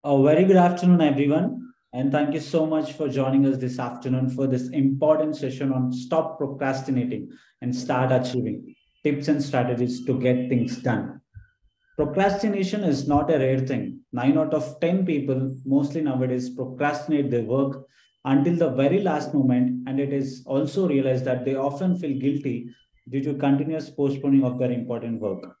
A very good afternoon, everyone, and thank you so much for joining us this afternoon for this important session on stop procrastinating and start achieving tips and strategies to get things done. Procrastination is not a rare thing. 9 out of 10 people, mostly nowadays, procrastinate their work until the very last moment, and it is also realized that they often feel guilty due to continuous postponing of their important work.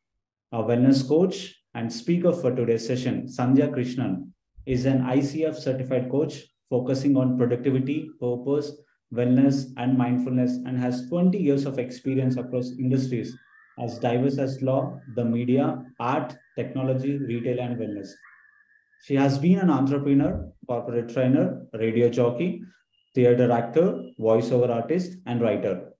Our wellness coach and speaker for today's session, Sandhya Krishnan, is an ICF certified coach focusing on productivity, purpose, wellness, and mindfulness, and has 20 years of experience across industries as diverse as law, the media, art, technology, retail, and wellness. She has been an entrepreneur, corporate trainer, radio jockey, theater actor, voiceover artist, and writer.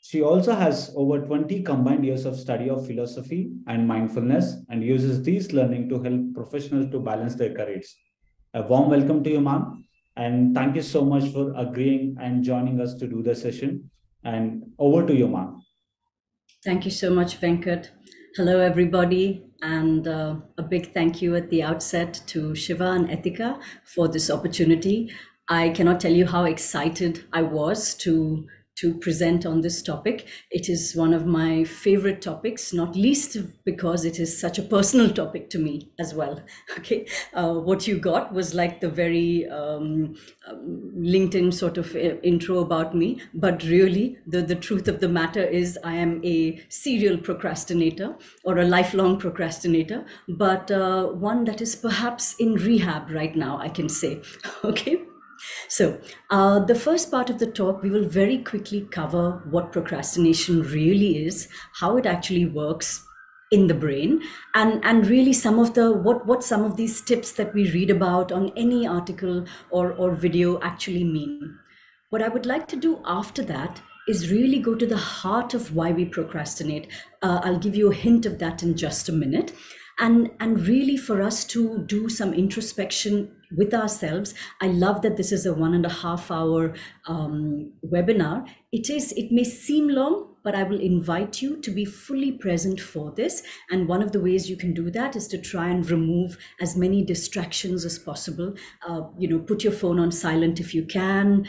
She also has over 20 combined years of study of philosophy and mindfulness and uses these learning to help professionals to balance their careers. A warm welcome to you, ma'am. And thank you so much for agreeing and joining us to do the session. And over to you, ma'am. Thank you so much, Venkat. Hello, everybody, and a big thank you at the outset to Shiva and Etika for this opportunity. I cannot tell you how excited I was to present on this topic. It is one of my favorite topics, not least because it is such a personal topic to me as well. Okay, what you got was like the very LinkedIn sort of intro about me, but really the truth of the matter is I am a serial procrastinator or a lifelong procrastinator, but one that is perhaps in rehab right now, I can say. Okay. So, the first part of the talk, we will very quickly cover what procrastination really is, how it actually works in the brain, and really some of the what some of these tips that we read about on any article or video actually mean. What I would like to do after that is really go to the heart of why we procrastinate. I'll give you a hint of that in just a minute. And really for us to do some introspection with ourselves. I love that this is a 1.5 hour webinar. It may seem long, but I will invite you to be fully present for this. And one of the ways you can do that is to try and remove as many distractions as possible. Put your phone on silent if you can.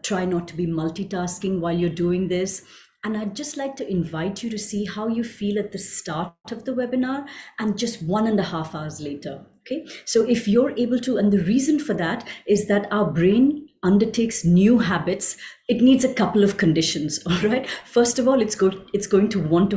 Try not to be multitasking while you're doing this. And I'd just like to invite you to see how you feel at the start of the webinar and just 1.5 hours later. Okay, so if you're able to, and the reason for that is that our brain undertakes new habits. It needs a couple of conditions. All right. First of all, it's going to want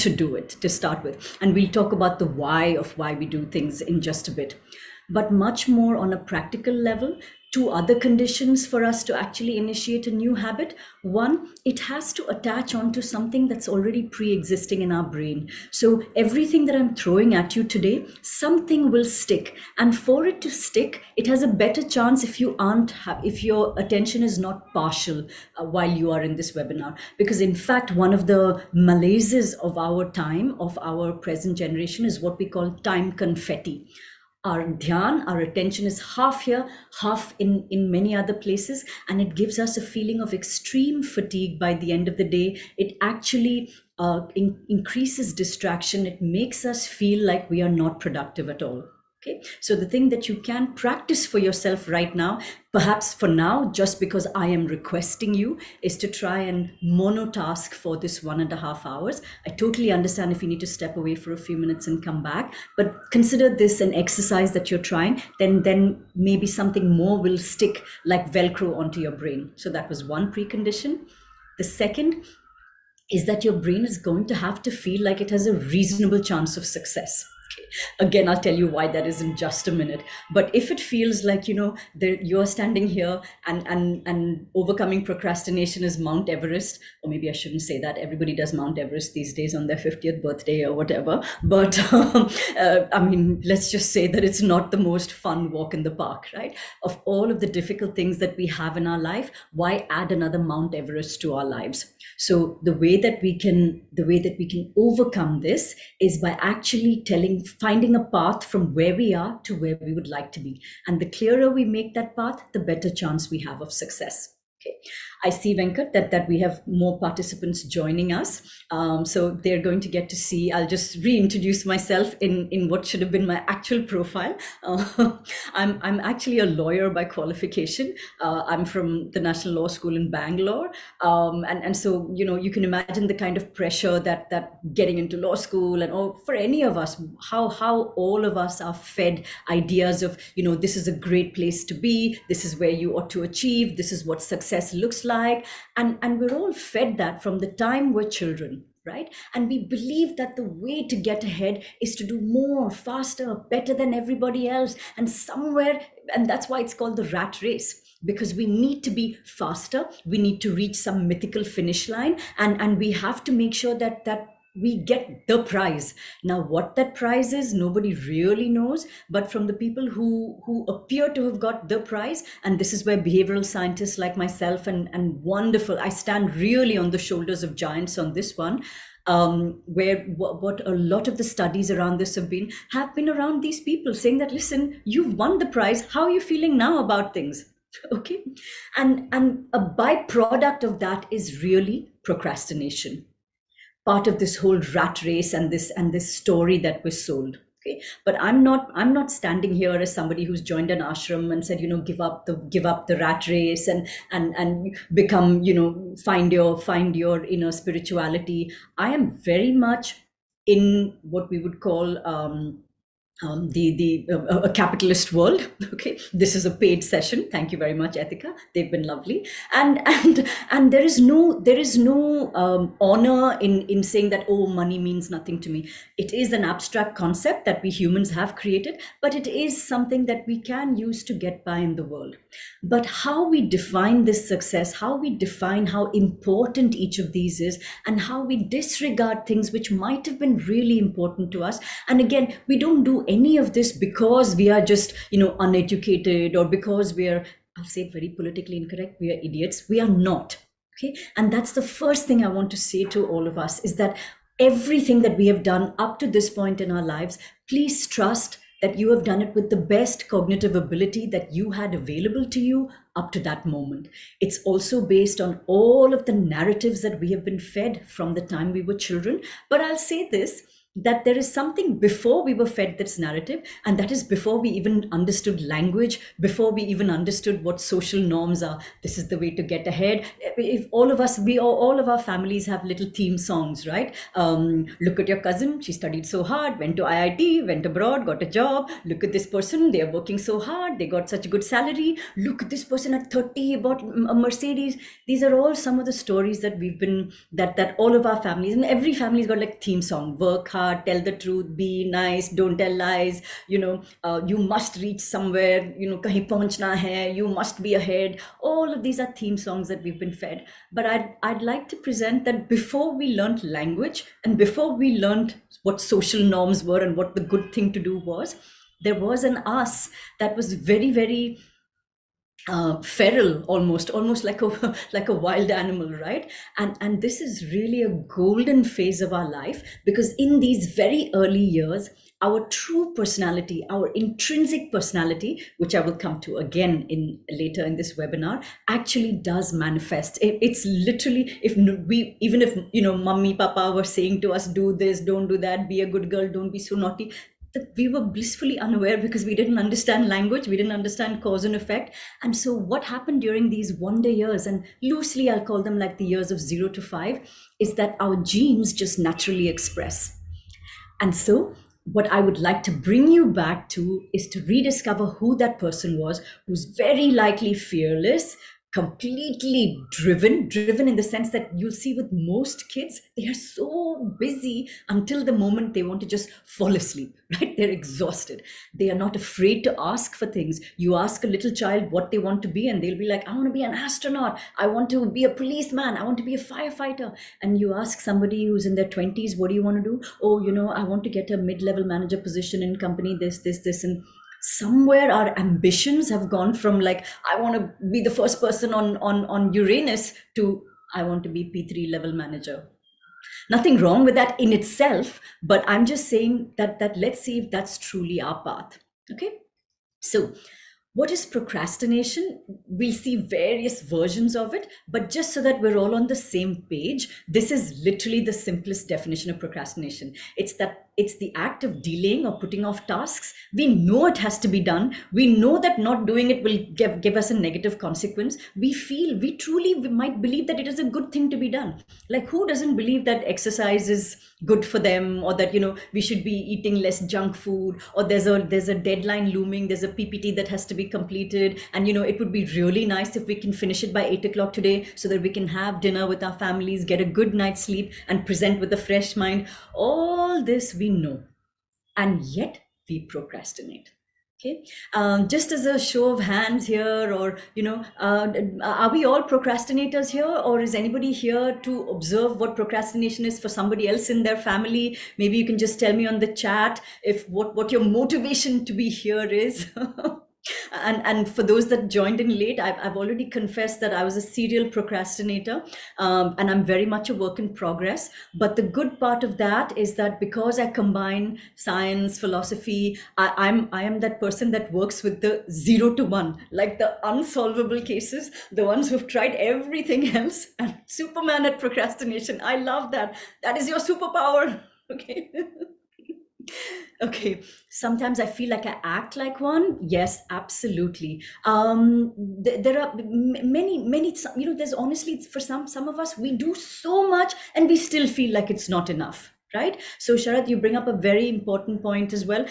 to do it to start with, and we'll talk about the why of why we do things in just a bit. But much more on a practical level, two other conditions for us to actually initiate a new habit. One, it has to attach onto something that's already pre-existing in our brain. So everything that I'm throwing at you today, something will stick. And for it to stick, it has a better chance if if your attention is not partial while you are in this webinar. Because in fact, one of the malaises of our time, of our present generation, is what we call time confetti. Our dhyan, our attention is half here, half in many other places, and it gives us a feeling of extreme fatigue by the end of the day. It actually increases distraction. It makes us feel like we are not productive at all. Okay, so the thing that you can practice for yourself right now, perhaps for now, just because I am requesting you, is to try and monotask for this 1.5 hours. I totally understand if you need to step away for a few minutes and come back, but consider this an exercise that you're trying, then maybe something more will stick like Velcro onto your brain. So that was one precondition. The second is that your brain is going to have to feel like it has a reasonable chance of success. Again, I'll tell you why that is in just a minute. But if it feels like, you're standing here and overcoming procrastination is Mount Everest, or maybe I shouldn't say that. Everybody does Mount Everest these days on their 50th birthday or whatever. But let's just say that it's not the most fun walk in the park, right? Of all of the difficult things that we have in our life, why add another Mount Everest to our lives? So the way that we can overcome this is by actually finding a path from where we are to where we would like to be. And the clearer we make that path, the better chance we have of success. Okay. I see, Venkat, that we have more participants joining us. So they're going to get to see. I'll just reintroduce myself in what should have been my actual profile. I'm actually a lawyer by qualification. I'm from the National Law School in Bangalore. And so, you can imagine the kind of pressure that getting into law school, and for any of us, how all of us are fed ideas of, this is a great place to be, this is where you ought to achieve, this is what success looks like, and we're all fed that from the time we're children, right? And we believe that the way to get ahead is to do more, faster, better than everybody else, and that's why it's called the rat race, because we need to be faster, we need to reach some mythical finish line, and we have to make sure that we get the prize. Now, what that prize is, nobody really knows, but from the people who appear to have got the prize, and this is where behavioral scientists like myself and wonderful, I stand really on the shoulders of giants on this one, where what a lot of the studies around this have been around these people saying that, listen, you've won the prize, how are you feeling now about things? Okay. And a byproduct of that is really procrastination, part of this whole rat race and this story that was sold. Okay. But I'm not standing here as somebody who's joined an ashram and said, give up the rat race and become, find your inner spirituality. I am very much in what we would call a capitalist world. Okay, this is a paid session. Thank you very much, Ethika. They've been lovely, and there is no honor in saying that, oh, money means nothing to me. It is an abstract concept that we humans have created, but it is something that we can use to get by in the world. But how we define this success, how we define how important each of these is, and how we disregard things which might have been really important to us. And again, we don't do any of this because we are just, uneducated, or because I'll say it very politically incorrect, we are idiots. We are not. Okay. And that's the first thing I want to say to all of us, is that everything that we have done up to this point in our lives, please trust that you have done it with the best cognitive ability that you had available to you up to that moment. It's also based on all of the narratives that we have been fed from the time we were children. But I'll say this, that there is something before we were fed this narrative, and that is before we even understood language, before we even understood what social norms are. This is the way to get ahead. If all of us, all of our families have little theme songs, right? Look at your cousin, she studied so hard, went to IIT, went abroad, got a job. Look at this person, they are working so hard, they got such a good salary. Look at this person at 30, bought a Mercedes. These are all some of the stories that we've been, that all of our families, and every family's got like theme song: work hard, tell the truth, be nice, don't tell lies, you must reach somewhere, kahin pahunchna hai, you must be ahead. All of these are theme songs that we've been fed. But I'd like to present that before we learned language, and before we learned what social norms were and what the good thing to do was, there was an us that was very, very feral, almost like a wild animal, right? And this is really a golden phase of our life, because in these very early years, our true personality, our intrinsic personality, which I will come to again later in this webinar, actually does manifest. It's literally, if mummy, papa were saying to us, do this, don't do that, be a good girl, don't be so naughty, that we were blissfully unaware, because we didn't understand language, we didn't understand cause and effect. And so what happened during these wonder years, and loosely I'll call them like the years of 0 to 5, is that our genes just naturally express. And so what I would like to bring you back to is to rediscover who that person was, who's very likely fearless, completely driven in the sense that you'll see with most kids, they are so busy until the moment they want to just fall asleep, right? They're exhausted. They are not afraid to ask for things. You ask a little child what they want to be, and they'll be like, I want to be an astronaut, I want to be a policeman, I want to be a firefighter. And you ask somebody who's in their 20s, what do you want to do? Oh, I want to get a mid-level manager position in company, this, and somewhere our ambitions have gone from like, I want to be the first person on Uranus to I want to be P3 level manager. Nothing wrong with that in itself, but I'm just saying that let's see if that's truly our path. Okay. So What is procrastination? We'll see various versions of it, but just so that we're all on the same page, this is literally the simplest definition of procrastination. It's the act of delaying or putting off tasks. We know it has to be done. We know that not doing it will give us a negative consequence. We truly might believe that it is a good thing to be done. Like, who doesn't believe that exercise is good for them, or that we should be eating less junk food, or there's a deadline looming, there's a PPT that has to be completed, and it would be really nice if we can finish it by 8 o'clock today, so that we can have dinner with our families, get a good night's sleep, and present with a fresh mind. All this we know, and yet we procrastinate. Okay, just as a show of hands here, or are we all procrastinators here, or is anybody here to observe what procrastination is for somebody else in their family? Maybe you can just tell me on the chat if what your motivation to be here is. And for those that joined in late, I've already confessed that I was a serial procrastinator, and I'm very much a work in progress. But the good part of that is that because I combine science, philosophy, I am that person that works with the 0 to 1, like the unsolvable cases, the ones who've tried everything else, and Superman at procrastination. I love that. That is your superpower. Okay. Okay, sometimes I feel like I act like one. Yes, absolutely. There are many, there's honestly, for some of us, we do so much and we still feel like it's not enough, right? So Sharath, you bring up a very important point as well.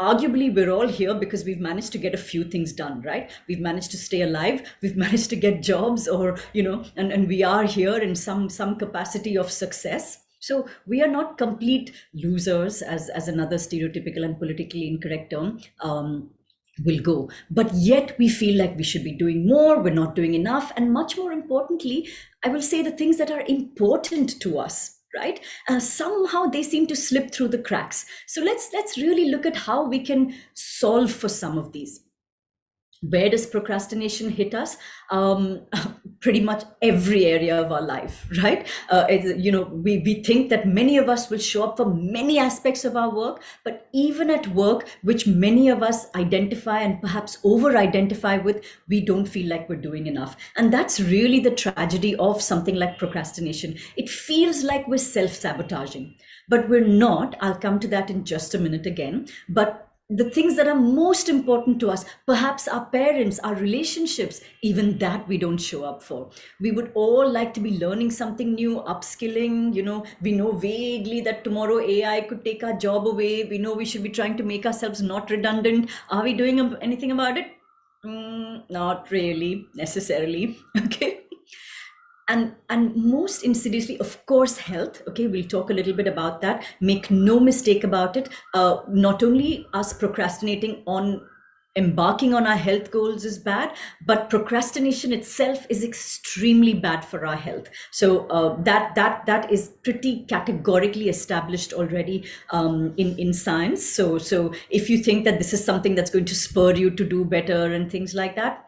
Arguably, we're all here because we've managed to get a few things done, right? We've managed to stay alive. We've managed to get jobs, or, and we are here in some capacity of success. So we are not complete losers, as another stereotypical and politically incorrect term will go. But yet we feel like we should be doing more, we're not doing enough. And much more importantly, I will say the things that are important to us, right? Somehow they seem to slip through the cracks. So let's really look at how we can solve for some of these. Where does procrastination hit us? Pretty much every area of our life, right? We think that many of us will show up for many aspects of our work, but even at work, which many of us identify and perhaps over-identify with, we don't feel like we're doing enough. And that's really the tragedy of something like procrastination. It feels like we're self-sabotaging, but we're not. I'll come to that in just a minute again. But the things that are most important to us, perhaps our parents, our relationships, even that we don't show up for. We would all like to be learning something new, upskilling. We know vaguely that tomorrow AI could take our job away. We know we should be trying to make ourselves not redundant. Are we doing anything about it? Not really necessarily. Okay. And most insidiously, of course, health. Okay, we'll talk a little bit about that. Make no mistake about it. Not only us procrastinating on embarking on our health goals is bad, but procrastination itself is extremely bad for our health. So that is pretty categorically established already in science. So if you think that this is something that's going to spur you to do better and things like that,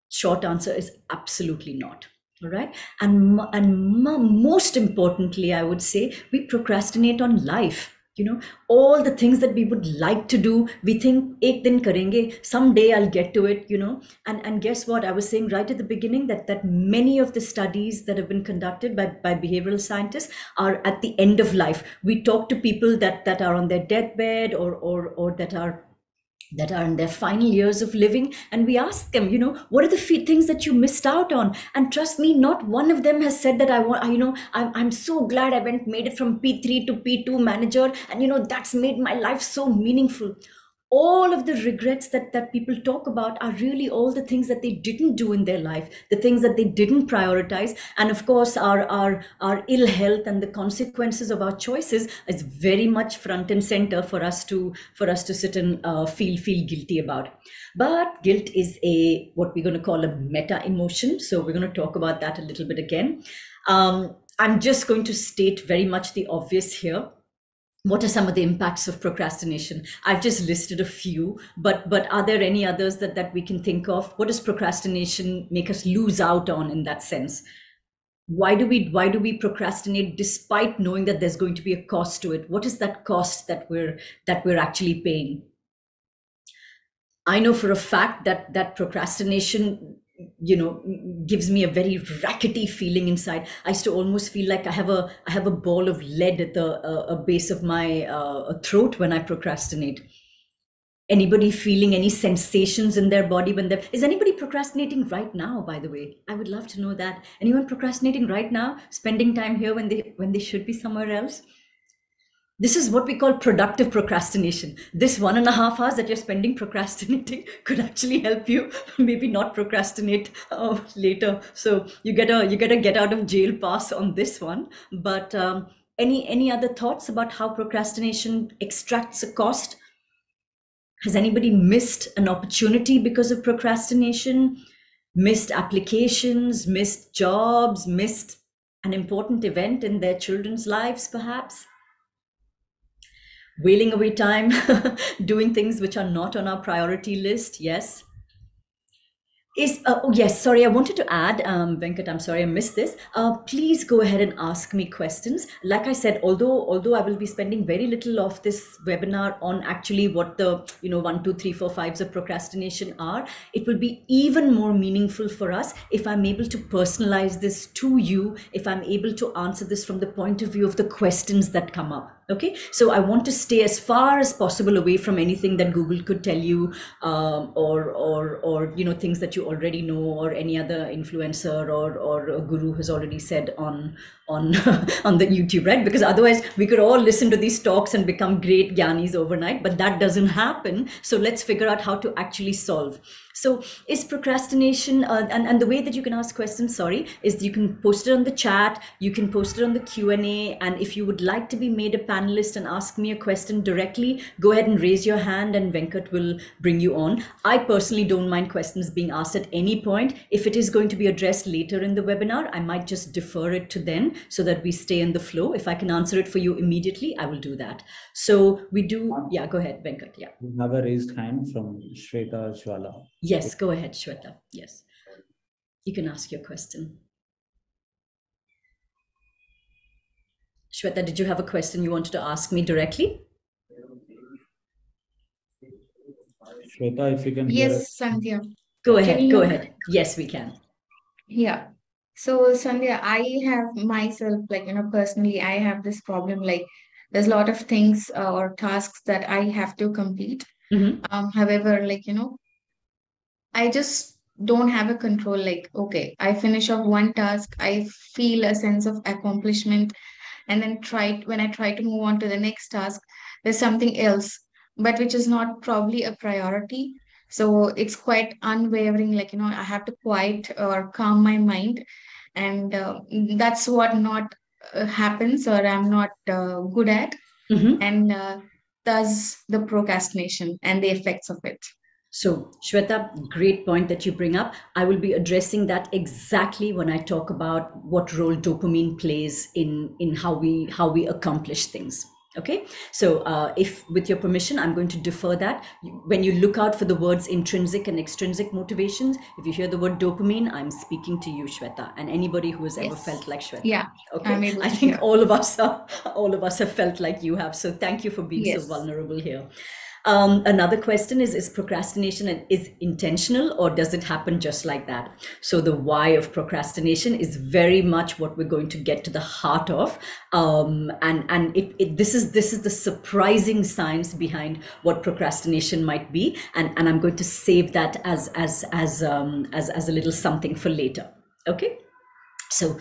short answer is absolutely not. All right. And most importantly, I would say we procrastinate on life. All the things that we would like to do, we think, ek din karenge, someday I'll get to it, and guess what? I was saying right at the beginning that many of the studies that have been conducted by behavioral scientists are at the end of life. We talk to people that are on their deathbed, or that are in their final years of living, and we ask them, what are the things that you missed out on? And trust me, not one of them has said that I'm so glad I made it from P3 to P2 manager, and that's made my life so meaningful. All of the regrets that people talk about are really all the things that they didn't do in their life, the things that they didn't prioritize. And of course, our ill health and the consequences of our choices is very much front and center for us to sit and feel guilty about. But guilt is what we're going to call a meta emotion. So we're going to talk about that a little bit again. I'm just going to state very much the obvious here. What are some of the impacts of procrastination? I've just listed a few, but are there any others that we can think of? What does procrastination make us lose out on in that sense? Why do we procrastinate despite knowing that there's going to be a cost to it? What is that cost that we're actually paying? I know for a fact that procrastination, gives me a very rackety feeling inside. I used to almost feel like I have a ball of lead at the base of my throat when I procrastinate. Anybody feeling any sensations in their body when they're, is anybody procrastinating right now, by the way? I would love to know that. Anyone procrastinating right now, spending time here when they should be somewhere else? This is what we call productive procrastination. This 1.5 hours that you're spending procrastinating could actually help you maybe not procrastinate later. So you get a get out of jail pass on this one. But any other thoughts about how procrastination extracts a cost? Has anybody missed an opportunity because of procrastination? Missed applications, missed jobs, missed an important event in their children's lives, perhaps? Wailing away time, doing things which are not on our priority list, yes. Oh yes, sorry, I wanted to add, Venkat, I'm sorry I missed this. Please go ahead and ask me questions. Like I said, although I will be spending very little of this webinar on actually what the 1, 2, 3, 4, 5s of procrastination are, it will be even more meaningful for us if I'm able to personalize this to you, if I'm able to answer this from the point of view of the questions that come up. Okay, so I want to stay as far as possible away from anything that Google could tell you, or things that you already know, or any other influencer or a guru has already said on on the YouTube, right? Because otherwise we could all listen to these talks and become great gyanis overnight, but that doesn't happen. So let's figure out how to actually solve. So is procrastination, and the way that you can ask questions, sorry, is you can post it on the chat, you can post it on the Q&A, and if you would like to be made a panelist and ask me a question directly, go ahead and raise your hand and Venkat will bring you on. I personally don't mind questions being asked at any point. If it is going to be addressed later in the webinar, I might just defer it to then so that we stay in the flow. If I can answer it for you immediately, I will do that. So we do, yeah, go ahead, Venkat, yeah. We have a raised hand from Shweta Jwala. Yes, go ahead, Shweta. Yes, you can ask your question. Shweta, did you have a question you wanted to ask me directly? Shweta, if you can Yes, Sandhya. Go ahead, go ahead. Yes, we can. Yeah. So, Sandhya, I have myself, personally, I have this problem, like there's a lot of things or tasks that I have to complete. However, I just don't have a control. Like, okay, I finish off one task, I feel a sense of accomplishment, and then when I try to move on to the next task, there's something else, but which is not probably a priority. So it's quite unwavering. I have to quiet or calm my mind, and that's what not happens, or I'm not good at, and thus the procrastination and the effects of it. So, Shweta, great point that you bring up. I will be addressing that exactly when I talk about what role dopamine plays in how we accomplish things. Okay, so if with your permission, I'm going to defer that. When you look out for the words intrinsic and extrinsic motivations, if you hear the word dopamine, I'm speaking to you, Shweta, and anybody who has ever felt like Shweta. Yeah. Okay. I think all of us have felt like you have. So thank you for being so vulnerable here. Another question is procrastination is intentional, or does it happen just like that? So the why of procrastination is very much what we're going to get to the heart of, and this is the surprising science behind what procrastination might be, and I'm going to save that as a little something for later. Okay. So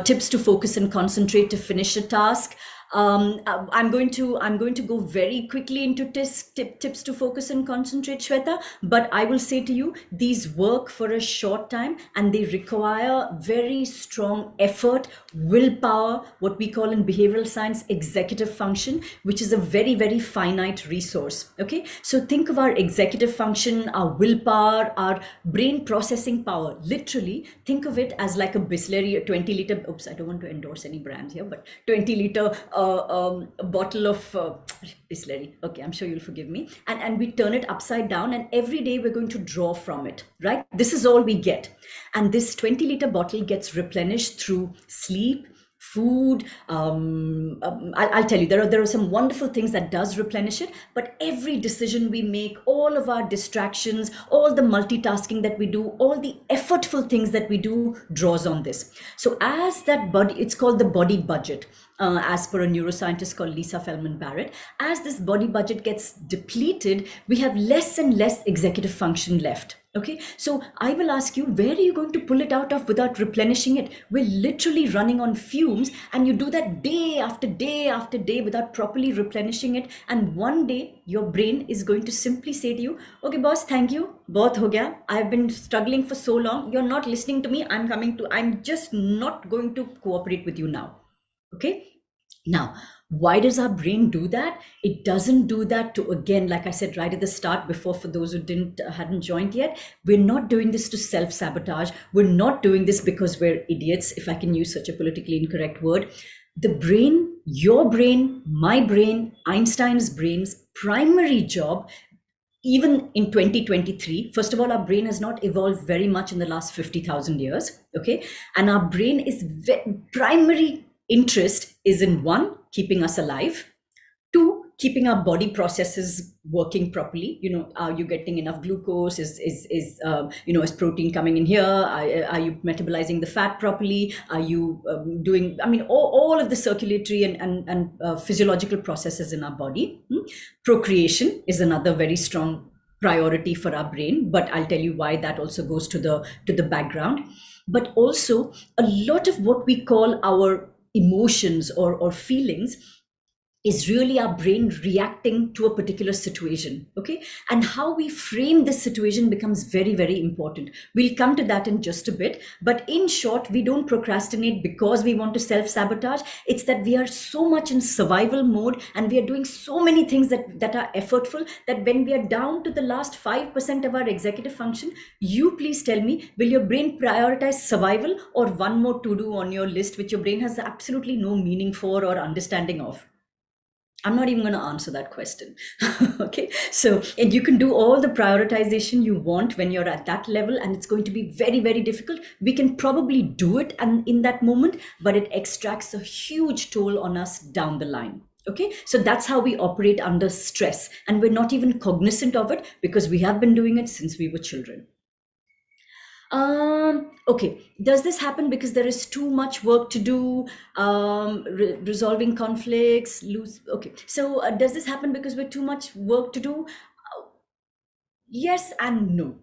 tips to focus and concentrate to finish a task. I'm going to go very quickly into tips to focus and concentrate, Shweta, but I will say to you, these work for a short time and they require very strong effort, willpower, what we call in behavioral science executive function, which is a very, very finite resource. Okay, so think of our executive function, our willpower, our brain processing power. Literally think of it as like a Bisleri, a 20-liter, oops, I don't want to endorse any brands here, but 20-liter a bottle of Bisleri. Okay, I'm sure you'll forgive me. And we turn it upside down, and every day we're going to draw from it, right? This is all we get. And this 20-liter bottle gets replenished through sleep, food. I'll tell you, there are some wonderful things that does replenish it, but every decision we make, all of our distractions, all the multitasking that we do, all the effortful things that we do draws on this. So as that body, it's called the body budget. As per a neuroscientist called Lisa Feldman Barrett, as this body budget gets depleted, we have less and less executive function left. Okay, so I will ask you, where are you going to pull it out of without replenishing it? We're literally running on fumes, and you do that day after day after day without properly replenishing it. And one day your brain is going to simply say to you, okay, boss, thank you. Bahut ho gaya. I've been struggling for so long. You're not listening to me. I'm just not going to cooperate with you now. Okay. Now, why does our brain do that? It doesn't do that to, again, like I said right at the start before, for those who hadn't joined yet, we're not doing this to self-sabotage. We're not doing this because we're idiots, if I can use such a politically incorrect word. The brain, your brain, my brain, Einstein's brain's primary job, even in 2023, first of all, our brain has not evolved very much in the last 50,000 years. Okay. And our brain is primary interest is in, one, keeping us alive, two, keeping our body processes working properly. You know, are you getting enough glucose? Is protein coming in here? Are you metabolizing the fat properly? Are you doing, all of the circulatory and physiological processes in our body? Procreation is another very strong priority for our brain, but I'll tell you why that also goes to the background. But also a lot of what we call our emotions or feelings is really our brain reacting to a particular situation. Okay, and how we frame this situation becomes very, very important. We'll come to that in just a bit, but in short, we don't procrastinate because we want to self-sabotage. It's that we are so much in survival mode and we are doing so many things that are effortful, that when we are down to the last 5% of our executive function, you please tell me, will your brain prioritize survival or one more to-do on your list which your brain has absolutely no meaning for or understanding of? I'm not even going to answer that question. Okay, so and you can do all the prioritization you want when you're at that level, and it's going to be very, very difficult. We can probably do it and in that moment, but it extracts a huge toll on us down the line. Okay, so that's how we operate under stress, and we're not even cognizant of it because we have been doing it since we were children. Okay, does this happen because there is too much work to do, resolving conflicts, okay, so does this happen because we're too much work to do? Yes and no.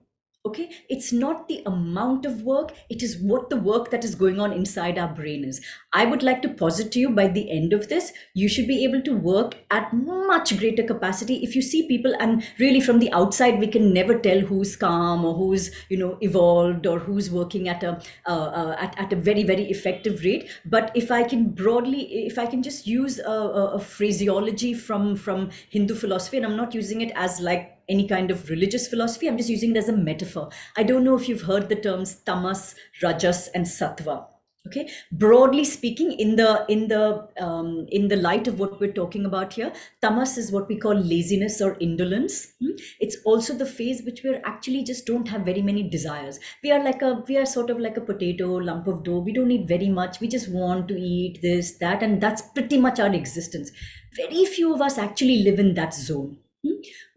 Okay, it's not the amount of work, it is what the work that is going on inside our brain is. I would like to posit to you, by the end of this, you should be able to work at much greater capacity. If you see people, and really from the outside, we can never tell who's calm or who's, evolved or who's working at a very, very effective rate. But if I can just use a phraseology from Hindu philosophy, and I'm not using it as like any kind of religious philosophy, I'm just using it as a metaphor. I don't know if you've heard the terms tamas, rajas, and sattva. Okay, broadly speaking, in the light of what we're talking about here, tamas is what we call laziness or indolence. It's also the phase which we're actually just don't have very many desires. We are sort of like a potato, lump of dough. We don't need very much. We just want to eat this, that, and that's pretty much our existence. Very few of us actually live in that zone.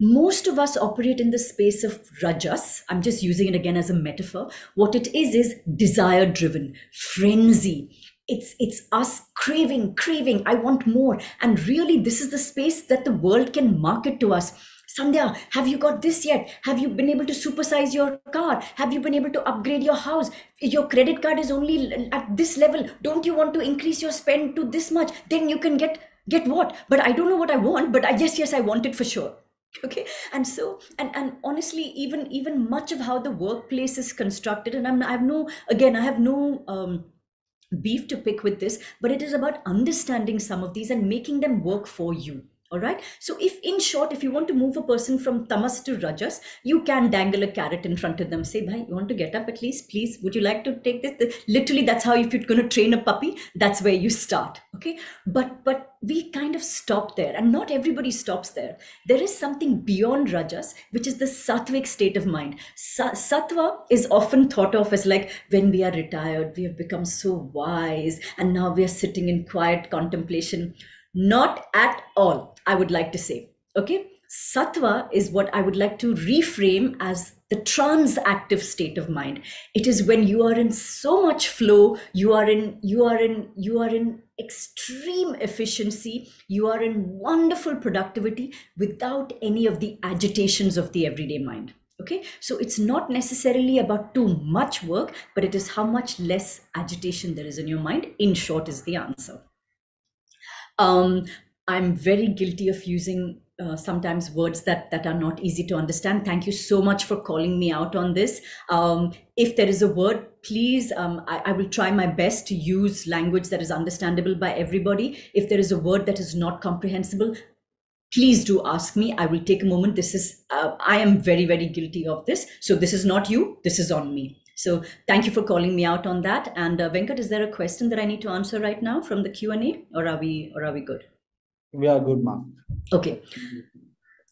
Most of us operate in the space of rajas. I'm just using it again as a metaphor. What it is desire driven, frenzy. It's us craving, I want more. And really, this is the space that the world can market to us. Sandhya, have you got this yet? Have you been able to supersize your car? Have you been able to upgrade your house? Your credit card is only at this level. Don't you want to increase your spend to this much? Then you can get what? But I don't know what I want, but yes, I want it for sure. Okay, and so and honestly, even much of how the workplace is constructed, and I have no beef to pick with this, but it is about understanding some of these and making them work for you. All right. So if in short, if you want to move a person from tamas to rajas, you can dangle a carrot in front of them. Say, bhai, you want to get up at least, please? Would you like to take this? Literally, that's how, if you're going to train a puppy, that's where you start. Okay. But we kind of stop there, and not everybody stops there. There is something beyond rajas, which is the sattvic state of mind. Sattva is often thought of as like when we are retired, we have become so wise, and now we are sitting in quiet contemplation. Not at all, I would like to say. Okay. Sattva is what I would like to reframe as the transactive state of mind. It is when you are in so much flow, you are in extreme efficiency, you are in wonderful productivity without any of the agitations of the everyday mind. Okay, so it's not necessarily about too much work, but it is how much less agitation there is in your mind, in short, is the answer. I'm very guilty of using sometimes words that are not easy to understand. Thank you so much for calling me out on this. If there is a word, please, I will try my best to use language that is understandable by everybody. If there is a word that is not comprehensible, please do ask me. I will take a moment. This is, I am very, very guilty of this. So this is not you, this is on me. So thank you for calling me out on that. And Venkat, is there a question that I need to answer right now from the Q&A, or are we good? We are good, ma'am. Okay.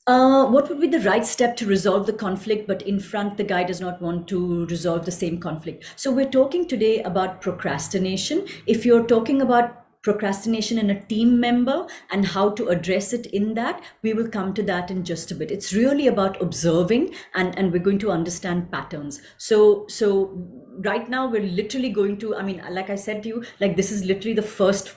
What would be the right step to resolve the conflict, but in front the guy does not want to resolve the same conflict? So we're talking today about procrastination. If you're talking about procrastination in a team member and how to address it in that, we will come to that in just a bit. It's really about observing, and we're going to understand patterns. So right now we're literally going to, I mean, like I said to you, like this is literally the first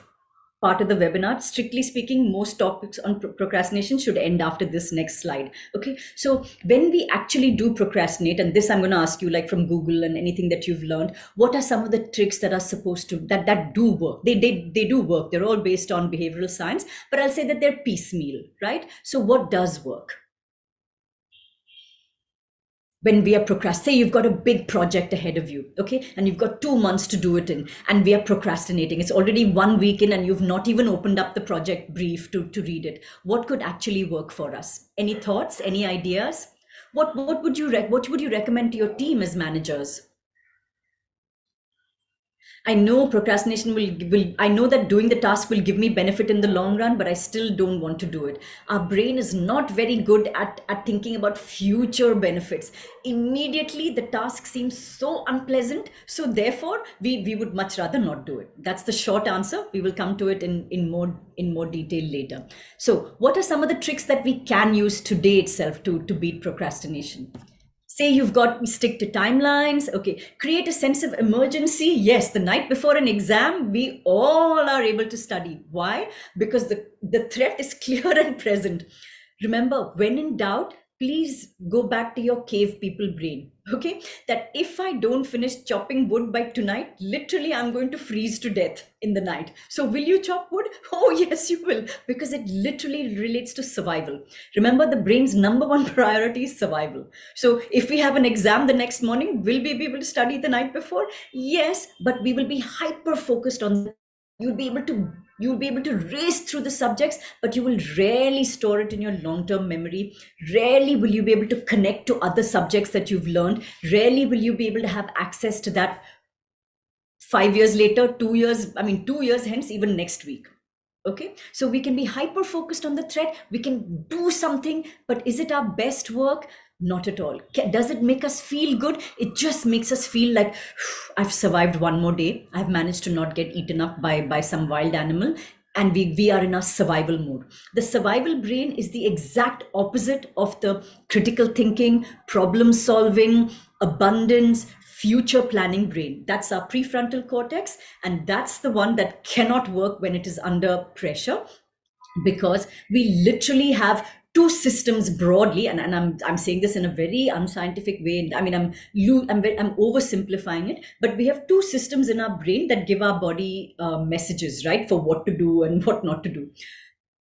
part of the webinar. Strictly speaking, most topics on procrastination should end after this next slide. Okay, so when we actually do procrastinate, and this I'm going to ask you, like from Google and anything that you've learned, what are some of the tricks that are supposed to, that do work? They do work. They're all based on behavioral science, but I'll say that they're piecemeal, right? So what does work? When we are procrastinating, say you've got a big project ahead of you, okay, and you've got 2 months to do it in, and we are procrastinating. It's already 1 week in, and you've not even opened up the project brief to read it. What could actually work for us? Any thoughts? Any ideas? What would you recommend to your team as managers? I know procrastination will, I know that doing the task will give me benefit in the long run, but I still don't want to do it. Our brain is not very good at thinking about future benefits. Immediately the task seems so unpleasant. So therefore we would much rather not do it. That's the short answer. We will come to it in more detail later. So what are some of the tricks that we can use today itself to beat procrastination? Say you've got, stick to timelines. Okay, create a sense of emergency. Yes, the night before an exam, we all are able to study. Why? Because the threat is clear and present. Remember, when in doubt, please go back to your cave people brain. Okay, that if I don't finish chopping wood by tonight, literally I'm going to freeze to death in the night. So will you chop wood? Oh yes, you will, because it literally relates to survival. Remember, the brain's number one priority is survival. So if we have an exam the next morning, will we be able to study the night before? Yes, but we will be hyper focused on. You'll be able to race through the subjects, but you will rarely store it in your long-term memory. Rarely will you be able to connect to other subjects that you've learned. Rarely will you be able to have access to that 5 years later, 2 years, 2 years hence, even next week. Okay, so we can be hyper focused on the threat. We can do something, but is it our best work? Not at all. Does it make us feel good? It just makes us feel like I've survived one more day. I've managed to not get eaten up by some wild animal, and we are in a survival mode. The survival brain is the exact opposite of the critical thinking, problem solving, abundance, future planning brain. That's our prefrontal cortex, and that's the one that cannot work when it is under pressure, because we literally have two systems broadly, and I'm saying this in a very unscientific way. I mean, I'm oversimplifying it, but we have two systems in our brain that give our body messages, right, for what to do and what not to do.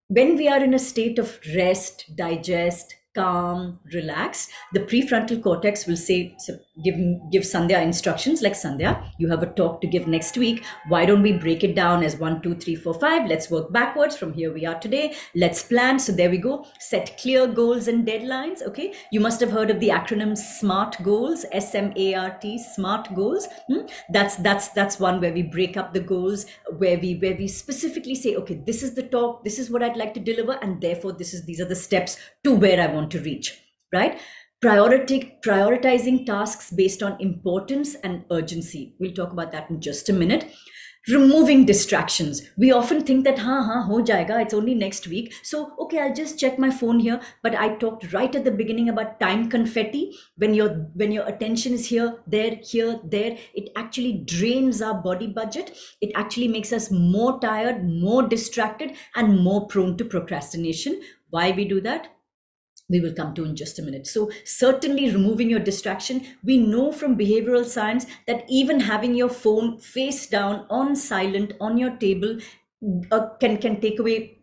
When we are in a state of rest, digest, calm, relaxed, the prefrontal cortex will say, so give Sandhya instructions like, Sandhya, you have a talk to give next week. Why don't we break it down as 1, 2, 3, 4, 5? Let's work backwards from here we are today. Let's plan. So there we go. Set clear goals and deadlines. Okay. You must have heard of the acronym SMART goals, SMART, SMART goals. That's one where we break up the goals, where we specifically say, okay, this is the talk, this is what I'd like to deliver, and therefore these are the steps to where I want to reach, right? Prioritizing tasks based on importance and urgency. We'll talk about that in just a minute. Removing distractions. We often think that ho jayega, it's only next week, so okay, I'll just check my phone here. But I talked right at the beginning about time confetti. When your attention is here, there, it actually drains our body budget. It actually makes us more tired, more distracted, and more prone to procrastination. Why we do that, we will come to in just a minute. So certainly removing your distraction. We know from behavioral science that even having your phone face down on silent on your table can take away,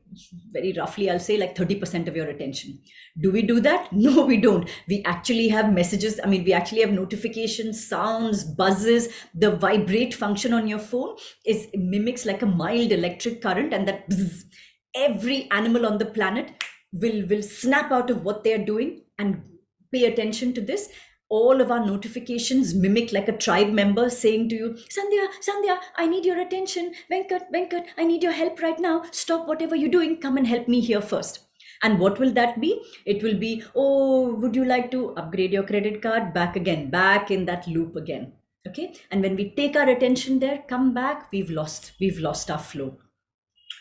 very roughly, I'll say, like 30% of your attention. Do we do that? No, we don't. We actually have messages. I mean, we actually have notifications, sounds, buzzes. The vibrate function on your phone mimics like a mild electric current, and that bzz, every animal on the planet will snap out of what they're doing and pay attention to this. All of our notifications mimic like a tribe member saying to you, Sandhya, I need your attention. Venkat, I need your help right now. Stop whatever you're doing. Come and help me here first. And what will that be? It will be, oh, would you like to upgrade your credit card? Back in that loop again. Okay. And when we take our attention there, come back, we've lost our flow.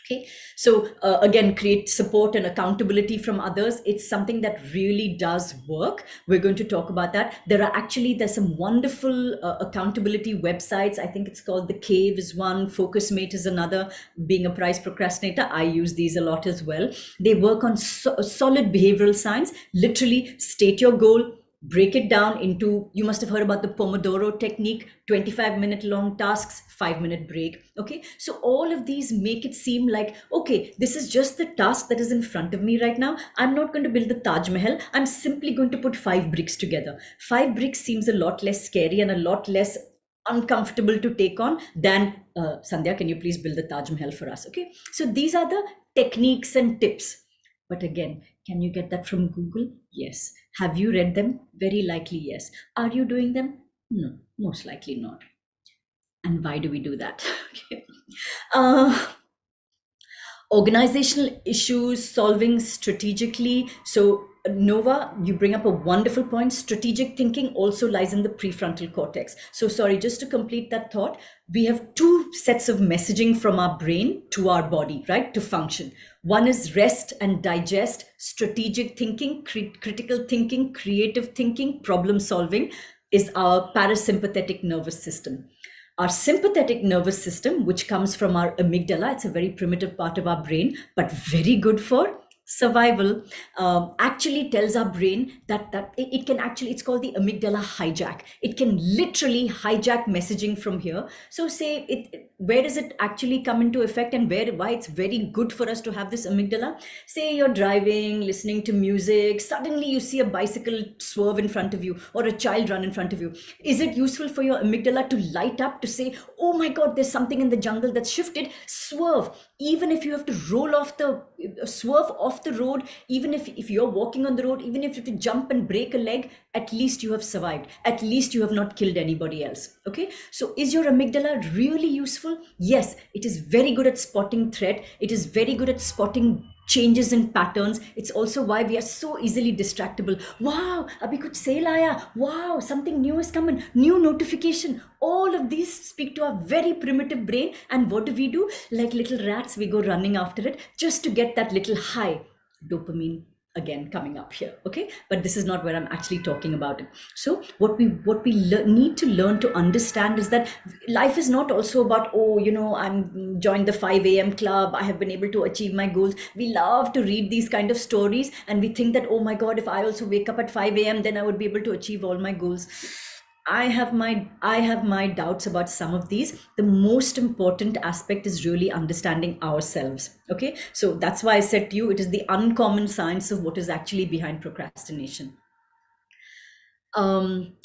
Okay, so again, create support and accountability from others. It's something that really does work. We're going to talk about that. There's some wonderful accountability websites. I think it's called The Cave is one, Focusmate is another. Being a prize procrastinator, I use these a lot as well. They work on solid behavioral science. Literally state your goal, break it down into, you must have heard about the Pomodoro technique, 25-minute long tasks, 5-minute break. Okay, so all of these make it seem like, okay, this is just the task that is in front of me right now. I'm not going to build the Taj Mahal. I'm simply going to put 5 bricks together. 5 bricks seems a lot less scary and a lot less uncomfortable to take on than Sandhya, can you please build the Taj Mahal for us? Okay, so these are the techniques and tips. But again, can you get that from Google? Yes. Have you read them? Very likely yes. Are you doing them? No, most likely not. And why do we do that? Okay. Organizational issues, solving strategically. So Nova, you bring up a wonderful point. Strategic thinking also lies in the prefrontal cortex. So sorry, just to complete that thought, we have 2 sets of messaging from our brain to our body, right, to function. One is rest and digest, strategic thinking, critical thinking, creative thinking, problem solving is our parasympathetic nervous system. Our sympathetic nervous system, which comes from our amygdala, it's a very primitive part of our brain, but very good for survival, actually tells our brain that it can actually, it's called the amygdala hijack. It can literally hijack messaging from here. So say where does it actually come into effect, and why it's very good for us to have this amygdala? Say you're driving, listening to music, suddenly you see a bicycle swerve in front of you or a child run in front of you. Is it useful for your amygdala to light up, to say, oh my God, there's something in the jungle that's shifted, swerve. Even if you have to swerve off the road, even if you're walking on the road, even if you have to jump and break a leg, at least you have survived. At least you have not killed anybody else. Okay. So is your amygdala really useful? Yes, it is very good at spotting threat. It is very good at spotting changes in patterns. It's also why we are so easily distractible. Wow, abhi kuch sale aaya. Wow, something new is coming. New notification. All of these speak to our very primitive brain. And what do? Like little rats, we go running after it just to get that little high. Dopamine again coming up here. Okay, but this is not where I'm actually talking about it. So what we need to learn to understand is that life is not also about, oh, I'm joined the 5 a.m. club, I have been able to achieve my goals. We love to read these kind of stories and we think that, oh my God, if I also wake up at 5 a.m. then I would be able to achieve all my goals. I have my doubts about some of these. The most important aspect is really understanding ourselves. Okay, so that's why I said to you, it is the uncommon science of what is actually behind procrastination.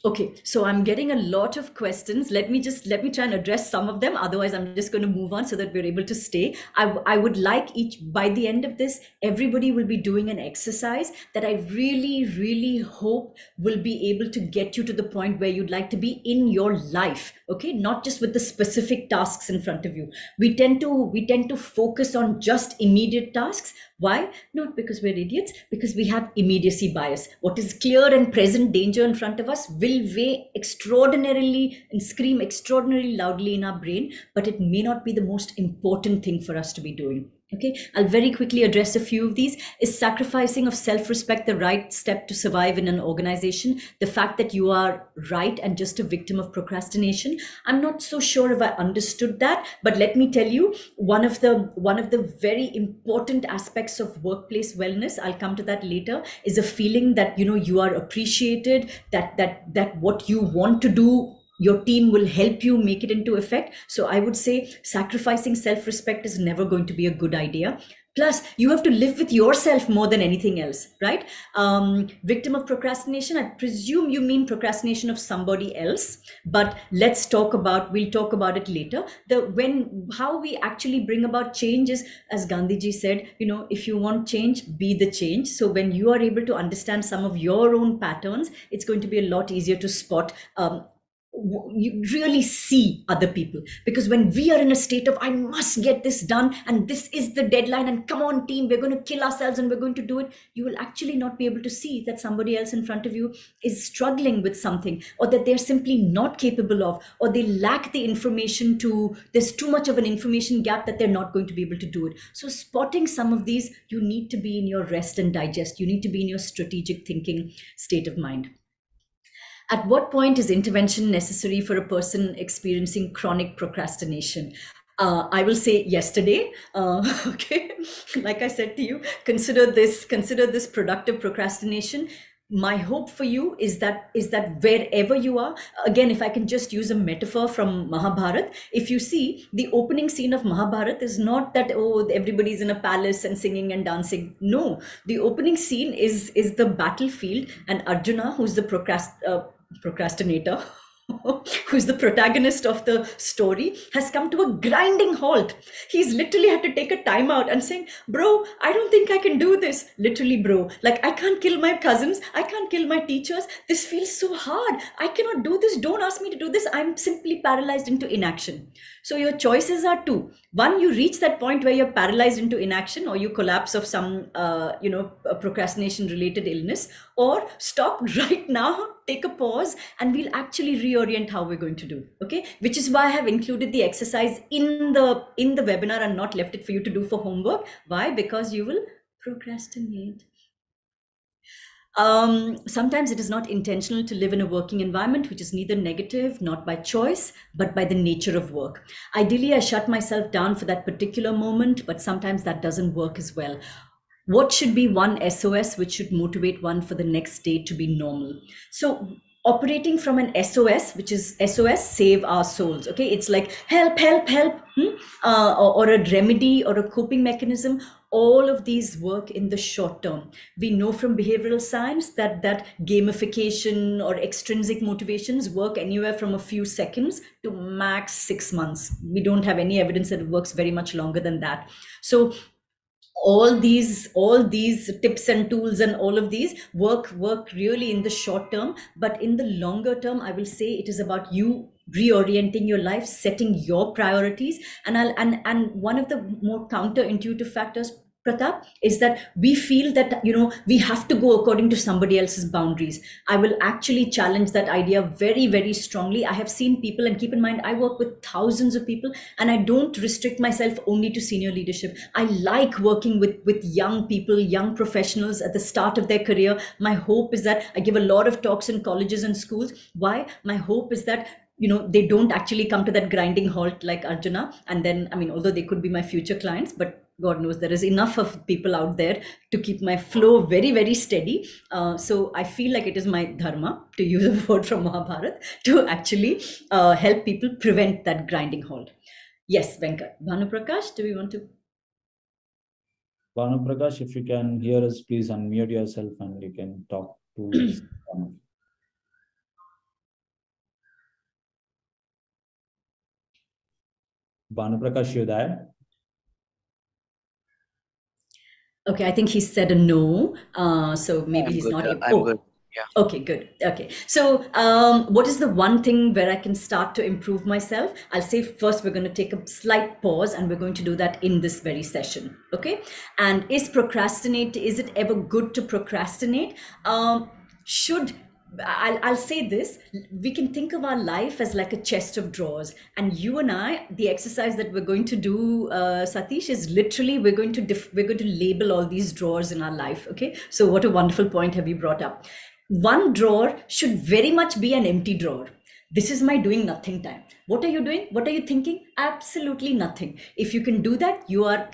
Okay, so I'm getting a lot of questions. Let me try and address some of them. Otherwise, I'm just going to move on so that we're able to stay. I would like each, by the end of this, everybody will be doing an exercise that I really, really hope will be able to get you to the point where you'd like to be in your life. Okay, not just with the specific tasks in front of you. We tend to focus on just immediate tasks. Why? Not because we're idiots, because we have immediacy bias. What is clear and present danger in front of us will weigh extraordinarily and scream extraordinarily loudly in our brain, but it may not be the most important thing for us to be doing. Okay, I'll very quickly address a few of these. Is sacrificing of self-respect the right step to survive in an organization? The fact that you are right and just a victim of procrastination? I'm not so sure if I understood that, but let me tell you, one of the very important aspects of workplace wellness, I'll come to that later, is a feeling that you are appreciated, that what you want to do, your team will help you make it into effect. So I would say sacrificing self-respect is never going to be a good idea. Plus, you have to live with yourself more than anything else, right? Victim of procrastination, I presume you mean procrastination of somebody else, but we'll talk about it later. How we actually bring about change is, as Gandhiji said, if you want change, be the change. So when you are able to understand some of your own patterns, it's going to be a lot easier to spot, you really see other people. Because when we are in a state of I must get this done and this is the deadline and come on team, we're going to kill ourselves and we're going to do it, you will actually not be able to see that somebody else in front of you is struggling with something, or that they're simply not capable of, or they lack the information there's too much of an information gap that they're not going to be able to do it. So spotting some of these, you need to be in your rest and digest, you need to be in your strategic thinking state of mind. At what point is intervention necessary for a person experiencing chronic procrastination? I will say yesterday. Okay, like I said to you, consider this productive procrastination. My hope for you is that wherever you are, again, if I can just use a metaphor from Mahabharata, if you see the opening scene of Mahabharata is not that, oh, everybody's in a palace and singing and dancing. No, the opening scene is the battlefield, and Arjuna, who's the procrastinator, who's the protagonist of the story, has come to a grinding halt. He's literally had to take a time out and saying, bro, I don't think I can do this. Literally, bro, like I can't kill my cousins, I can't kill my teachers, this feels so hard, I cannot do this, don't ask me to do this, I'm simply paralyzed into inaction. So your choices are two. One, you reach that point where you're paralyzed into inaction, or you collapse of some procrastination related illness, or stop right now, take a pause, and we'll actually reorient how we're going to do. Okay, which is why I have included the exercise in the webinar and not left it for you to do for homework. Why? Because you will procrastinate. Sometimes it is not intentional to live in a working environment which is neither negative, not by choice, but by the nature of work. Ideally, I shut myself down for that particular moment, but sometimes that doesn't work as well. What should be one SOS which should motivate one for the next day to be normal? So operating from an SOS, which is SOS, save our souls. Okay, it's like help, help, help, or a remedy or a coping mechanism. All of these work in the short term. We know from behavioral science that gamification or extrinsic motivations work anywhere from a few seconds to max 6 months. We don't have any evidence that it works very much longer than that. So all these tips and tools and all of these work really in the short term, but in the longer term, I will say it is about you reorienting your life, setting your priorities. And one of the more counterintuitive factors, Pratap, is that we feel that we have to go according to somebody else's boundaries. I will actually challenge that idea very, very strongly. I have seen people, and keep in mind, I work with thousands of people, and I don't restrict myself only to senior leadership. I like working with young people, young professionals at the start of their career. My hope is that I give a lot of talks in colleges and schools. Why? My hope is that they don't actually come to that grinding halt like Arjuna. And then, I mean, although they could be my future clients, but God knows there is enough of people out there to keep my flow very, very steady. So I feel like it is my dharma, to use a word from Mahabharata, to actually help people prevent that grinding halt. Yes, Venkat. Bhanu Prakash, do we want to? Bhanu Prakash, if you can hear us, please unmute yourself and you can talk to us. Bhanu Prakash, you there? Okay, I think he said a no. So maybe he's not able. I'm good. Yeah. Okay, good. Okay. So what is the one thing where I can start to improve myself? I'll say first, we're going to take a slight pause and we're going to do that in this very session. Okay. And is it ever good to procrastinate? I'll say this, we can think of our life as like a chest of drawers, and you and I, the exercise that we're going to do, Satish, is literally we're going to label all these drawers in our life. Okay, so what a wonderful point have you brought up. One drawer should very much be an empty drawer. This is my doing nothing time. What are you doing? What are you thinking? Absolutely nothing. If you can do that, you are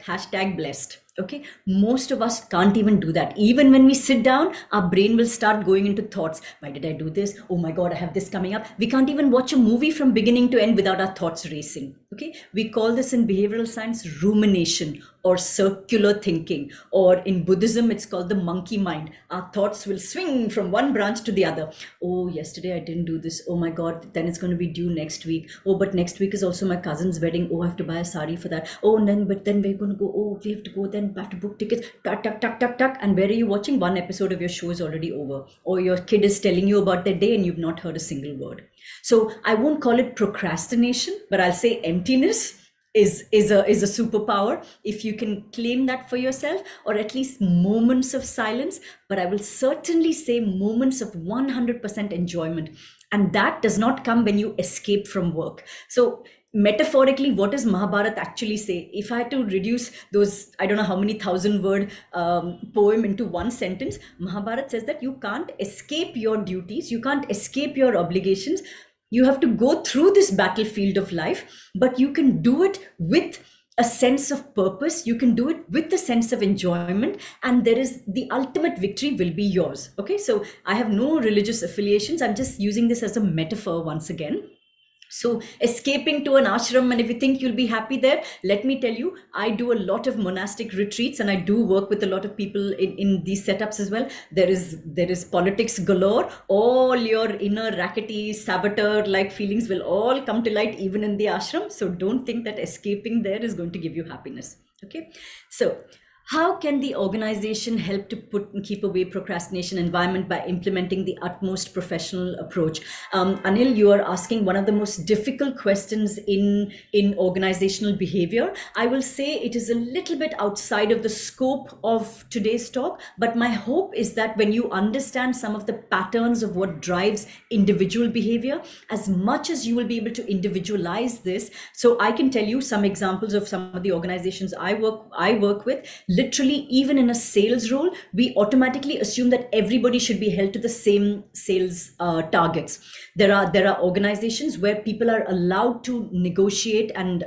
#blessed. Okay, most of us can't even do that. Even when we sit down, our brain will start going into thoughts. Why did I do this? Oh my God, I have this coming up. We can't even watch a movie from beginning to end without our thoughts racing. Okay, we call this in behavioral science rumination or circular thinking, or in Buddhism, it's called the monkey mind. Our thoughts will swing from one branch to the other. Oh, yesterday I didn't do this. Oh my God, then it's going to be due next week. Oh, but next week is also my cousin's wedding. Oh, I have to buy a sari for that. Oh, and then we're going to go. Oh, we have to go then. Have to book tickets. Tuck, tuck, tuck, tuck, tuck. And where are you watching? One episode of your show is already over. Or your kid is telling you about their day and you've not heard a single word. So I won't call it procrastination, but I'll say emptiness is a superpower if you can claim that for yourself, or at least moments of silence. But I will certainly say moments of 100% enjoyment, and that does not come when you escape from work. So metaphorically, what does Mahabharata actually say? If I had to reduce those, I don't know how many 1,000-word poem into one sentence, Mahabharata says that you can't escape your duties, you can't escape your obligations. You have to go through this battlefield of life, but you can do it with a sense of purpose. You can do it with a sense of enjoyment, and the ultimate victory will be yours. Okay, so I have no religious affiliations. I'm just using this as a metaphor once again. So escaping to an ashram, and if you think you'll be happy there, let me tell you, I do a lot of monastic retreats and I do work with a lot of people in these setups as well. There is politics galore. All your inner rackety saboteur like feelings will all come to light even in the ashram. So don't think that escaping there is going to give you happiness. Okay, so how can the organization help to keep away procrastination environment by implementing the utmost professional approach? Anil, you are asking one of the most difficult questions in organizational behavior. I will say it is a little bit outside of the scope of today's talk, but my hope is that when you understand some of the patterns of what drives individual behavior, as much as you will be able to individualize this. So I can tell you some examples of some of the organizations I work with. Literally, even in a sales role, we automatically assume that everybody should be held to the same sales targets. There are organizations where people are allowed to negotiate and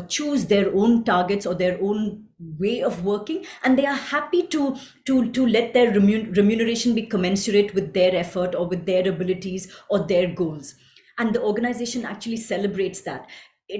choose their own targets or their own way of working, and they are happy to let their remuneration be commensurate with their effort or with their abilities or their goals. And the organization actually celebrates that.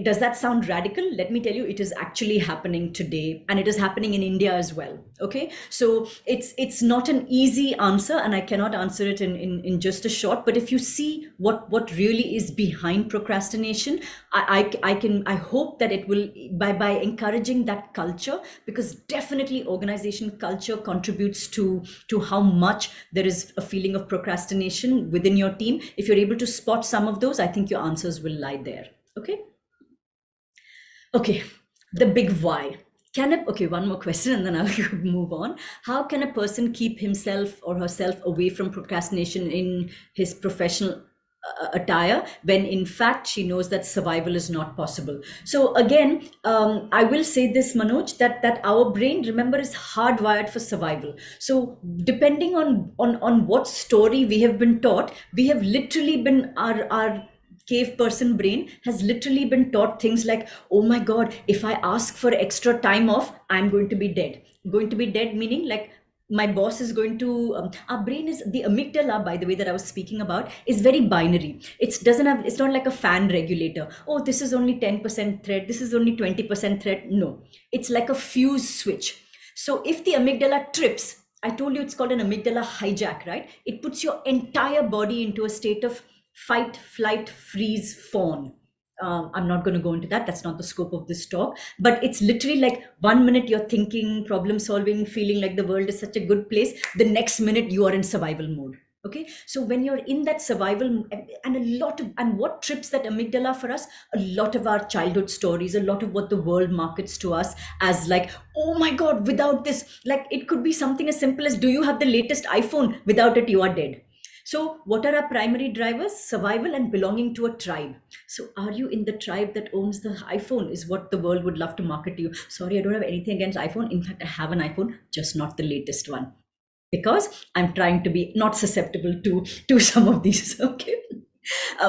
Does that sound radical? Let me tell you, it is actually happening today, and it is happening in India as well. Okay, so it's not an easy answer, and I cannot answer it in just a short. But if you see what really is behind procrastination, I hope that it will by encouraging that culture, because definitely organization culture contributes to how much there is a feeling of procrastination within your team. If you're able to spot some of those, I think your answers will lie there. Okay, the big why. One more question and then I'll move on. How can a person keep himself or herself away from procrastination in his professional attire when in fact she knows that survival is not possible? So again, I will say this, Manoj, that our brain, remember, is hardwired for survival. So depending on what story we have been taught, we have literally been our cave person brain has literally been taught things like, oh my God, if I ask for extra time off, I'm going to be dead. Going to be dead meaning like my boss is going to our brain is the amygdala, by the way, that I was speaking about, is very binary. It's not like a fan regulator. Oh, this is only 10% threat, this is only 20% threat. No, it's like a fuse switch. So if the amygdala trips, I told you it's called an amygdala hijack, right? It puts your entire body into a state of fight, flight, freeze, fawn. I'm not going to go into that. That's not the scope of this talk. But it's literally like 1 minute you're thinking, problem solving, feeling like the world is such a good place. The next minute you are in survival mode. Okay, so when you're in that survival, and what trips that amygdala for us? A lot of our childhood stories, a lot of what the world markets to us as like, oh my God, without this, like it could be something as simple as, do you have the latest iPhone? Without it, you are dead. So what are our primary drivers? Survival and belonging to a tribe. So are you in the tribe that owns the iPhone is what the world would love to market to you. Sorry, I don't have anything against iPhone. In fact, I have an iPhone, just not the latest one, because I'm trying to be not susceptible to some of these. Okay.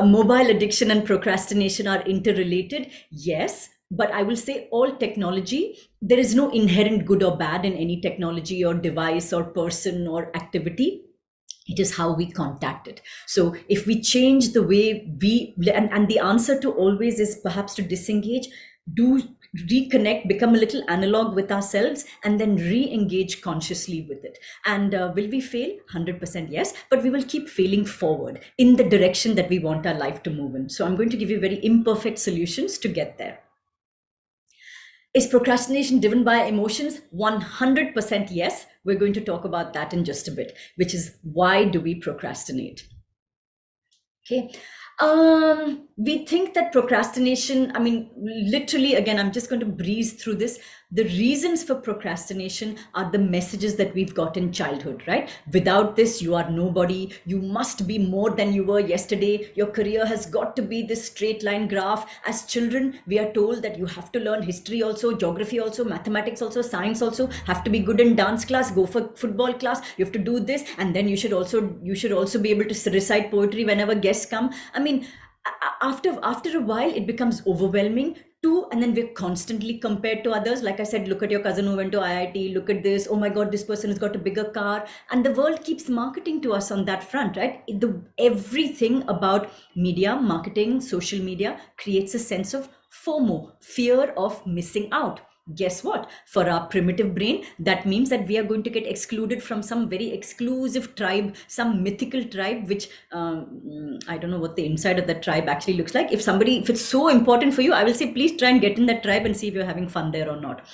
Mobile addiction and procrastination are interrelated. Yes. But I will say all technology, there is no inherent good or bad in any technology or device or person or activity. It is how we contact it. So if we change the way and the answer to always is perhaps to disengage, do reconnect, become a little analog with ourselves, and then re-engage consciously with it. And will we fail? 100% yes, but we will keep failing forward in the direction that we want our life to move in. So I'm going to give you very imperfect solutions to get there. Is procrastination driven by emotions? 100% yes. We're going to talk about that in just a bit, which is why do we procrastinate? Okay. We think that procrastination, I mean, literally, again, I'm just going to breeze through this. The reasons for procrastination are the messages that we've got in childhood, right? Without this, you are nobody. You must be more than you were yesterday. Your career has got to be this straight line graph. As children, we are told that you have to learn history also, geography also, mathematics also, science also, have to be good in dance class, go for football class. You have to do this. And then you should also be able to recite poetry whenever guests come. I mean, after a while, it becomes overwhelming too, and then we're constantly compared to others. Like I said, look at your cousin who went to IIT, look at this, oh my God, this person has got a bigger car. And the world keeps marketing to us on that front, right? Everything about media, marketing, social media creates a sense of FOMO, fear of missing out. Guess what? For our primitive brain, that means that we are going to get excluded from some very exclusive tribe, some mythical tribe, which I don't know what the inside of that tribe actually looks like. If it's so important for you, I will say, please try and get in that tribe and see if you're having fun there or not.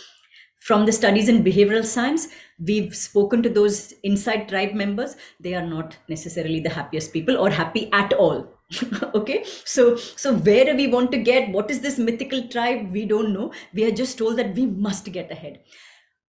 From the studies in behavioral science, we've spoken to those inside tribe members. They are not necessarily the happiest people or happy at all. Okay, so where do we want to get? What is this mythical tribe? We don't know. We are just told that we must get ahead.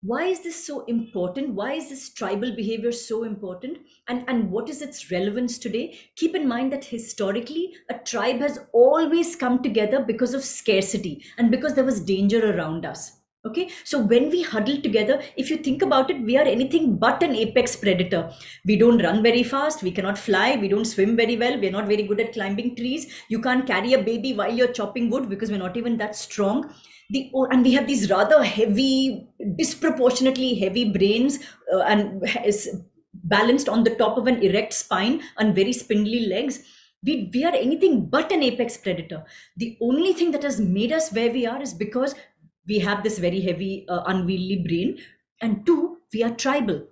Why is this so important? Why is this tribal behavior so important? And what is its relevance today? Keep in mind that historically, a tribe has always come together because of scarcity and because there was danger around us. Okay, so when we huddle together, if you think about it, we are anything but an apex predator. We don't run very fast, we cannot fly, we don't swim very well, we're not very good at climbing trees. You can't carry a baby while you're chopping wood because we're not even that strong. And we have these rather heavy, disproportionately heavy brains and is balanced on the top of an erect spine and very spindly legs. We are anything but an apex predator. The only thing that has made us where we are is because we have this very heavy, unwieldy brain, and two, we are tribal.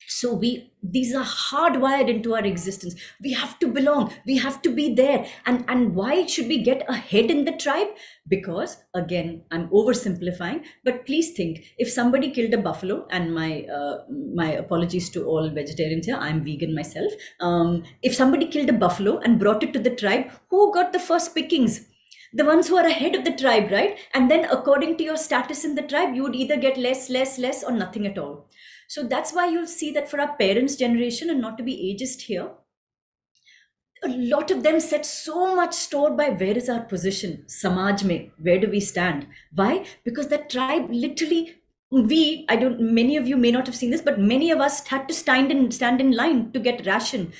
So these are hardwired into our existence. We have to belong. We have to be there. And why should we get ahead in the tribe? Because again, I'm oversimplifying, but please think, if somebody killed a buffalo, and my apologies to all vegetarians here, I'm vegan myself. If somebody killed a buffalo and brought it to the tribe, who got the first pickings? The ones who are ahead of the tribe, right? And then according to your status in the tribe, you would either get less, or nothing at all. So that's why you'll see that for our parents' generation, and not to be ageist here, a lot of them set so much store by where is our position, samaj mein, where do we stand? Why? Because that tribe literally many of you may not have seen this, but many of us had to stand in line to get ration.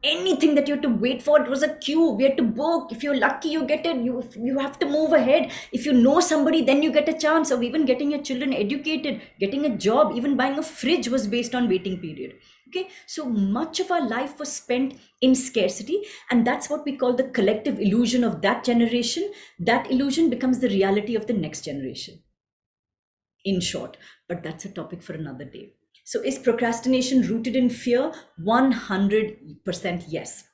Anything that you had to wait for, it was a queue. We had to book. If you're lucky, you get it. You have to move ahead. If you know somebody, then you get a chance of even getting your children educated, getting a job, even buying a fridge was based on waiting period. Okay, so much of our life was spent in scarcity, and that's what we call the collective illusion of that generation. That illusion becomes the reality of the next generation, in short. But that's a topic for another day. So is procrastination rooted in fear? 100% yes.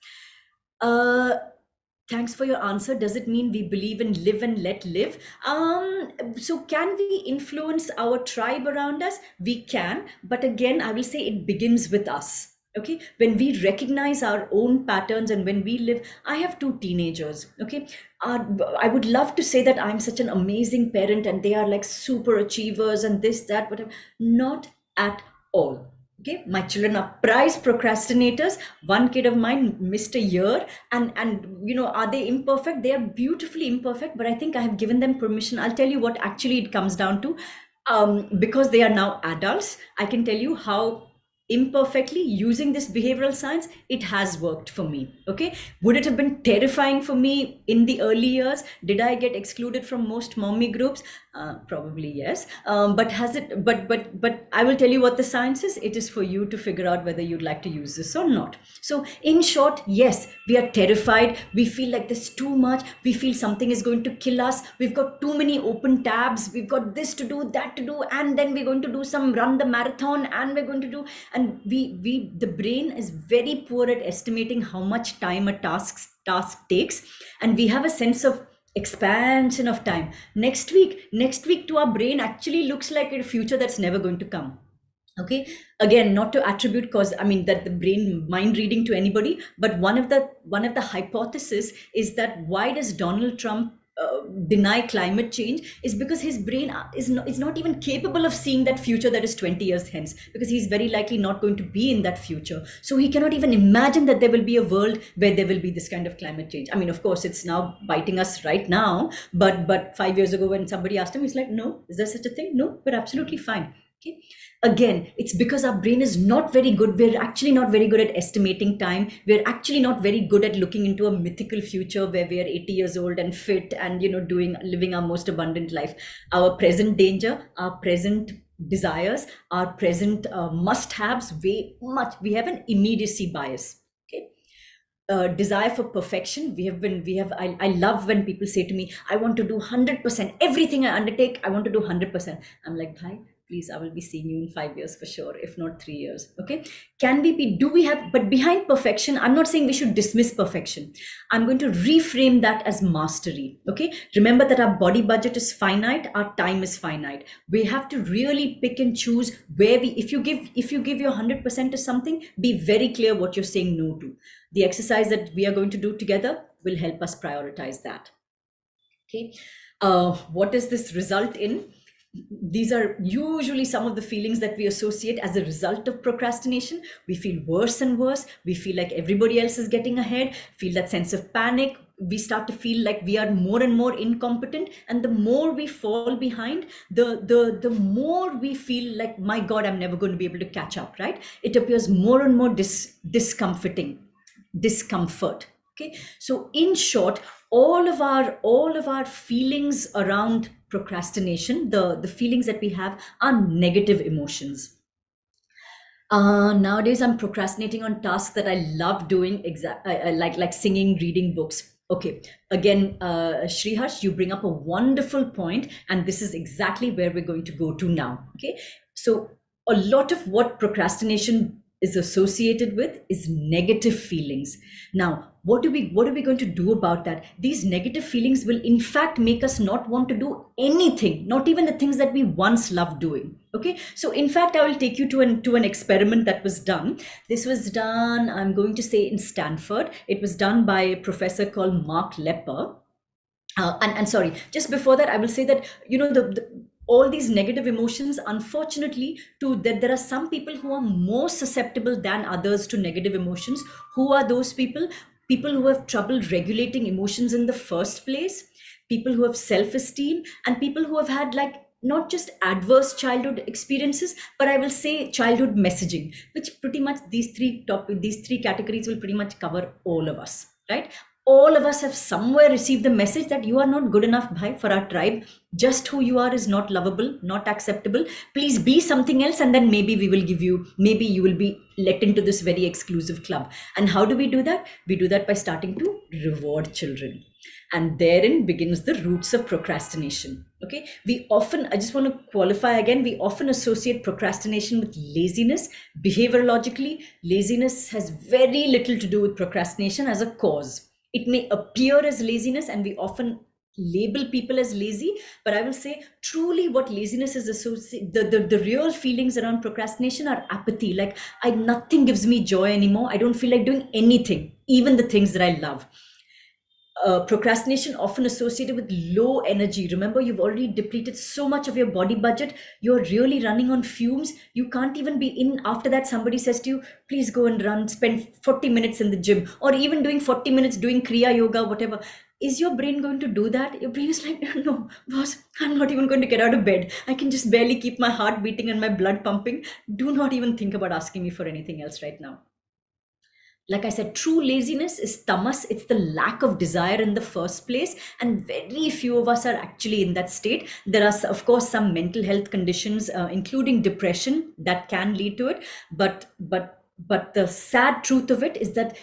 Thanks for your answer. Does it mean we believe in live and let live? So can we influence our tribe around us? We can, but again, I will say it begins with us. Okay, when we recognize our own patterns and when we live, I have 2 teenagers. Okay, I would love to say that I'm such an amazing parent and they are like super achievers and this, that, whatever. Not at all. Okay, my children are prize procrastinators. One kid of mine missed a year, and are they imperfect? They are beautifully imperfect, but I think I have given them permission. I'll tell you what actually it comes down to. Because they are now adults, I can tell you how imperfectly, using this behavioral science, it has worked for me. Okay, would it have been terrifying for me in the early years? Did I get excluded from most mommy groups? Probably yes. But has it? But I will tell you what the science is. It is for you to figure out whether you'd like to use this or not. So in short, yes, we are terrified. We feel like there's too much. We feel something is going to kill us. We've got too many open tabs. We've got this to do, that to do, and then we're going to do run the marathon, and we're going to do. And the brain is very poor at estimating how much time a task takes, and we have a sense of expansion of time. Next week to our brain actually looks like a future that's never going to come. Okay, again, not to attribute that the brain mind reading to anybody, but one of the hypothesis is that why does Donald Trump deny climate change is because his brain is not even capable of seeing that future that is 20 years hence, because he's very likely not going to be in that future. So he cannot even imagine that there will be a world where there will be this kind of climate change. Of course, it's now biting us right now, but 5 years ago when somebody asked him, he's like, no, is there such a thing? No, we're absolutely fine. Okay. Again, it's because our brain is not very good. We're actually not very good at estimating time. We're actually not very good at looking into a mythical future where we are 80 years old and fit and living our most abundant life. Our present danger, our present desires, our present must-haves, we have an immediacy bias. Okay. Desire for perfection. I love when people say to me, I want to do 100%. Everything I undertake, I want to do 100%. I'm like, bhai, please, I will be seeing you in 5 years for sure, if not 3 years. Okay. But behind perfection, I'm not saying we should dismiss perfection. I'm going to reframe that as mastery. Okay. Remember that our body budget is finite. Our time is finite. We have to really pick and choose if you give your 100% to something, be very clear what you're saying no to. The exercise that we are going to do together will help us prioritize that. Okay. What does this result in? These are usually some of the feelings that we associate as a result of procrastination. We feel worse and worse. We feel like everybody else is getting ahead, feel that sense of panic. We start to feel like we are more and more incompetent. And the more we fall behind, the more we feel like, my God, I'm never going to be able to catch up, right? It appears more and more discomfort. Okay. So in short, all of our feelings around procrastination, the feelings that we have, are negative emotions. Nowadays, I'm procrastinating on tasks that I love doing, like singing, reading books. Okay, again, Sriharsh, you bring up a wonderful point, and this is exactly where we're going to go to now. Okay, so a lot of what procrastination is associated with is negative feelings. Now, what are we going to do about that? These negative feelings will in fact make us not want to do anything, not even the things that we once loved doing. Okay, so in fact, I will take you to an experiment that was done. This was done, I'm going to say, in Stanford. It was done by a professor called Mark Lepper. And sorry, just before that, I will say that, all these negative emotions, unfortunately, there are some people who are more susceptible than others to negative emotions. Who are those people? People who have trouble regulating emotions in the first place, people who have self-esteem, and people who have had not just adverse childhood experiences, but I will say childhood messaging, which pretty much these three categories will pretty much cover all of us, right? All of us have somewhere received the message that you are not good enough, bhai, for our tribe. Just who you are is not lovable, not acceptable. Please be something else, and then maybe maybe you will be let into this very exclusive club. And how do we do that? We do that by starting to reward children. And therein begins the roots of procrastination. Okay, I just want to qualify again, we often associate procrastination with laziness. Behaviorologically, laziness has very little to do with procrastination as a cause. It may appear as laziness, and we often label people as lazy, but I will say truly what laziness is associated, the real feelings around procrastination are apathy. Like, nothing gives me joy anymore. I don't feel like doing anything, even the things that I love. Procrastination often associated with low energy. Remember, you've already depleted so much of your body budget. You're really running on fumes. You can't even be in. After that, somebody says to you, please go and run, spend 40 minutes in the gym, or even doing 40 minutes doing Kriya Yoga, whatever. Is your brain going to do that? Your brain is like, no, boss, I'm not even going to get out of bed. I can just barely keep my heart beating and my blood pumping. Do not even think about asking me for anything else right now. Like I said, true laziness is tamas. It's the lack of desire in the first place. And very few of us are actually in that state. There are, of course, some mental health conditions, including depression, that can lead to it. But the sad truth of it is that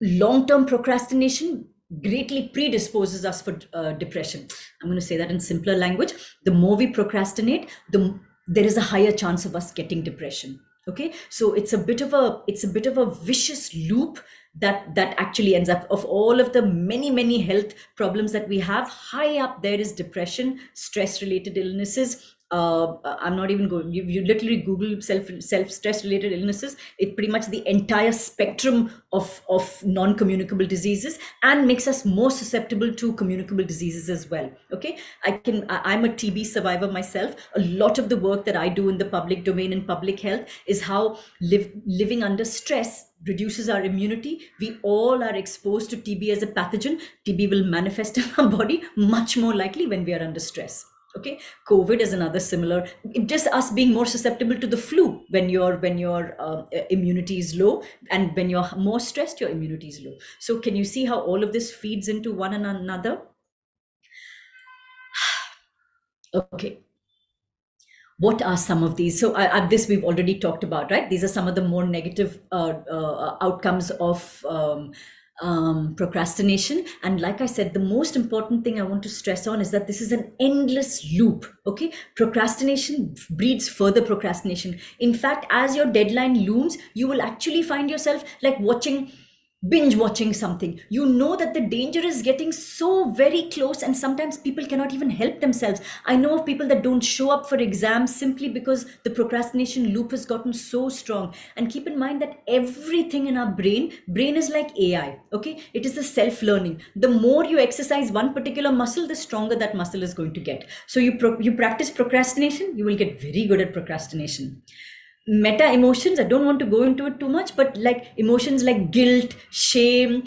long-term procrastination greatly predisposes us for depression. I'm going to say that in simpler language. The more we procrastinate, there is a higher chance of us getting depression. Okay, so it's a bit of a vicious loop that actually ends up. Of all of the many health problems that we have, high up there is depression, stress related illnesses. I'm not even going, you literally Google self stress related illnesses. It's pretty much the entire spectrum of non-communicable diseases, and makes us more susceptible to communicable diseases as well. Okay, I'm a TB survivor myself. A lot of the work that I do in the public domain in public health is how living under stress reduces our immunity. We all are exposed to TB as a pathogen. TB will manifest in our body much more likely when we are under stress. Okay, COVID is another similar, just us being more susceptible to the flu when your immunity is low, and when you're more stressed, your immunity is low. So can you see how all of this feeds into one another? Okay. What are some of these? So this we've already talked about, right? These are some of the more negative outcomes of procrastination. And like I said, the most important thing I want to stress on is that this is an endless loop. Okay, procrastination breeds further procrastination. In fact, as your deadline looms, you will actually find yourself like binge watching something. You know that the danger is getting so very close, and sometimes people cannot even help themselves. I know of people that don't show up for exams simply because the procrastination loop has gotten so strong. And keep in mind that everything in our brain is like AI. Okay, it is a self-learning. The more you exercise one particular muscle, the stronger that muscle is going to get. So you practice procrastination, you will get very good at procrastination. Meta emotions, I don't want to go into it too much, but like emotions like guilt, shame,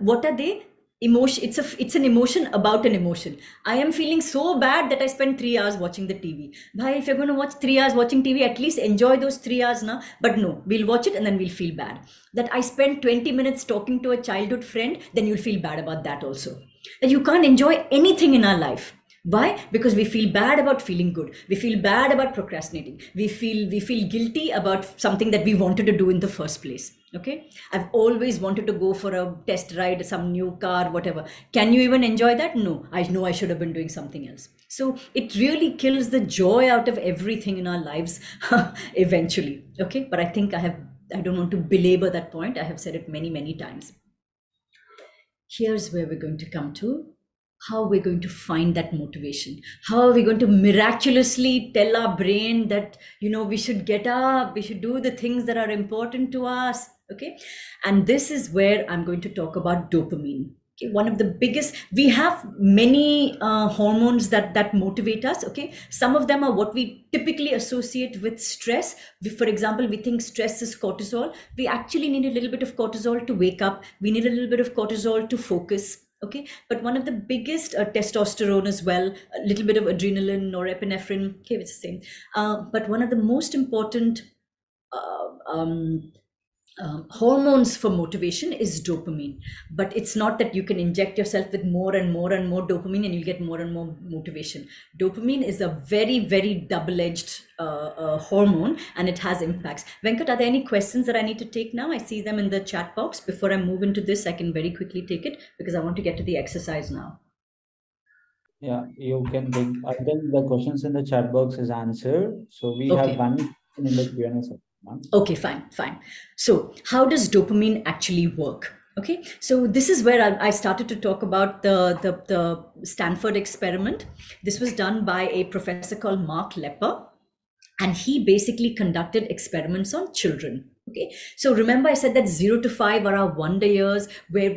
what are they? Emotion. It's an emotion about an emotion. I am feeling so bad that I spend 3 hours watching the TV. Bhai, if you're going to watch 3 hours watching TV, at least enjoy those 3 hours now. But no, we'll watch it and then we'll feel bad. That I spent 20 minutes talking to a childhood friend, then you'll feel bad about that also. That you can't enjoy anything in our life. Why? Because we feel bad about feeling good. We feel bad about procrastinating. We feel guilty about something that we wanted to do in the first place. Okay. I've always wanted to go for a test ride, some new car, whatever. Can you even enjoy that? No. I know I should have been doing something else. So it really kills the joy out of everything in our lives eventually. Okay. But I think I don't want to belabor that point. I have said it many times. Here's where we're going to come to. How we're going to find that motivation. How are we going to miraculously tell our brain that, we should get up, we should do the things that are important to us. Okay. And this is where I'm going to talk about dopamine. Okay. One of the biggest, we have many hormones that motivate us. Okay. Some of them are what we typically associate with stress. For example, we think stress is cortisol. We actually need a little bit of cortisol to wake up. We need a little bit of cortisol to focus. Okay, but one of the biggest, testosterone as well, a little bit of adrenaline, norepinephrine. Okay, it's the same. But one of the most important uh, um, hormones for motivation is dopamine. But it's not that you can inject yourself with more and more and more dopamine and you'll get more and more motivation. Dopamine is a very, very double-edged hormone, and it has impacts. Venkat, are there any questions that I need to take now? I see them in the chat box. Before I move into this, I can very quickly take it because I want to get to the exercise now. Yeah, you can take. I think the questions in the chat box is answered. So we have one in the Q&A section. Okay, fine. So how does dopamine actually work? Okay, so this is where I started to talk about the Stanford experiment. This was done by a professor called Mark Lepper, and he basically conducted experiments on children. Okay, so remember I said that 0 to 5 are our wonder years, where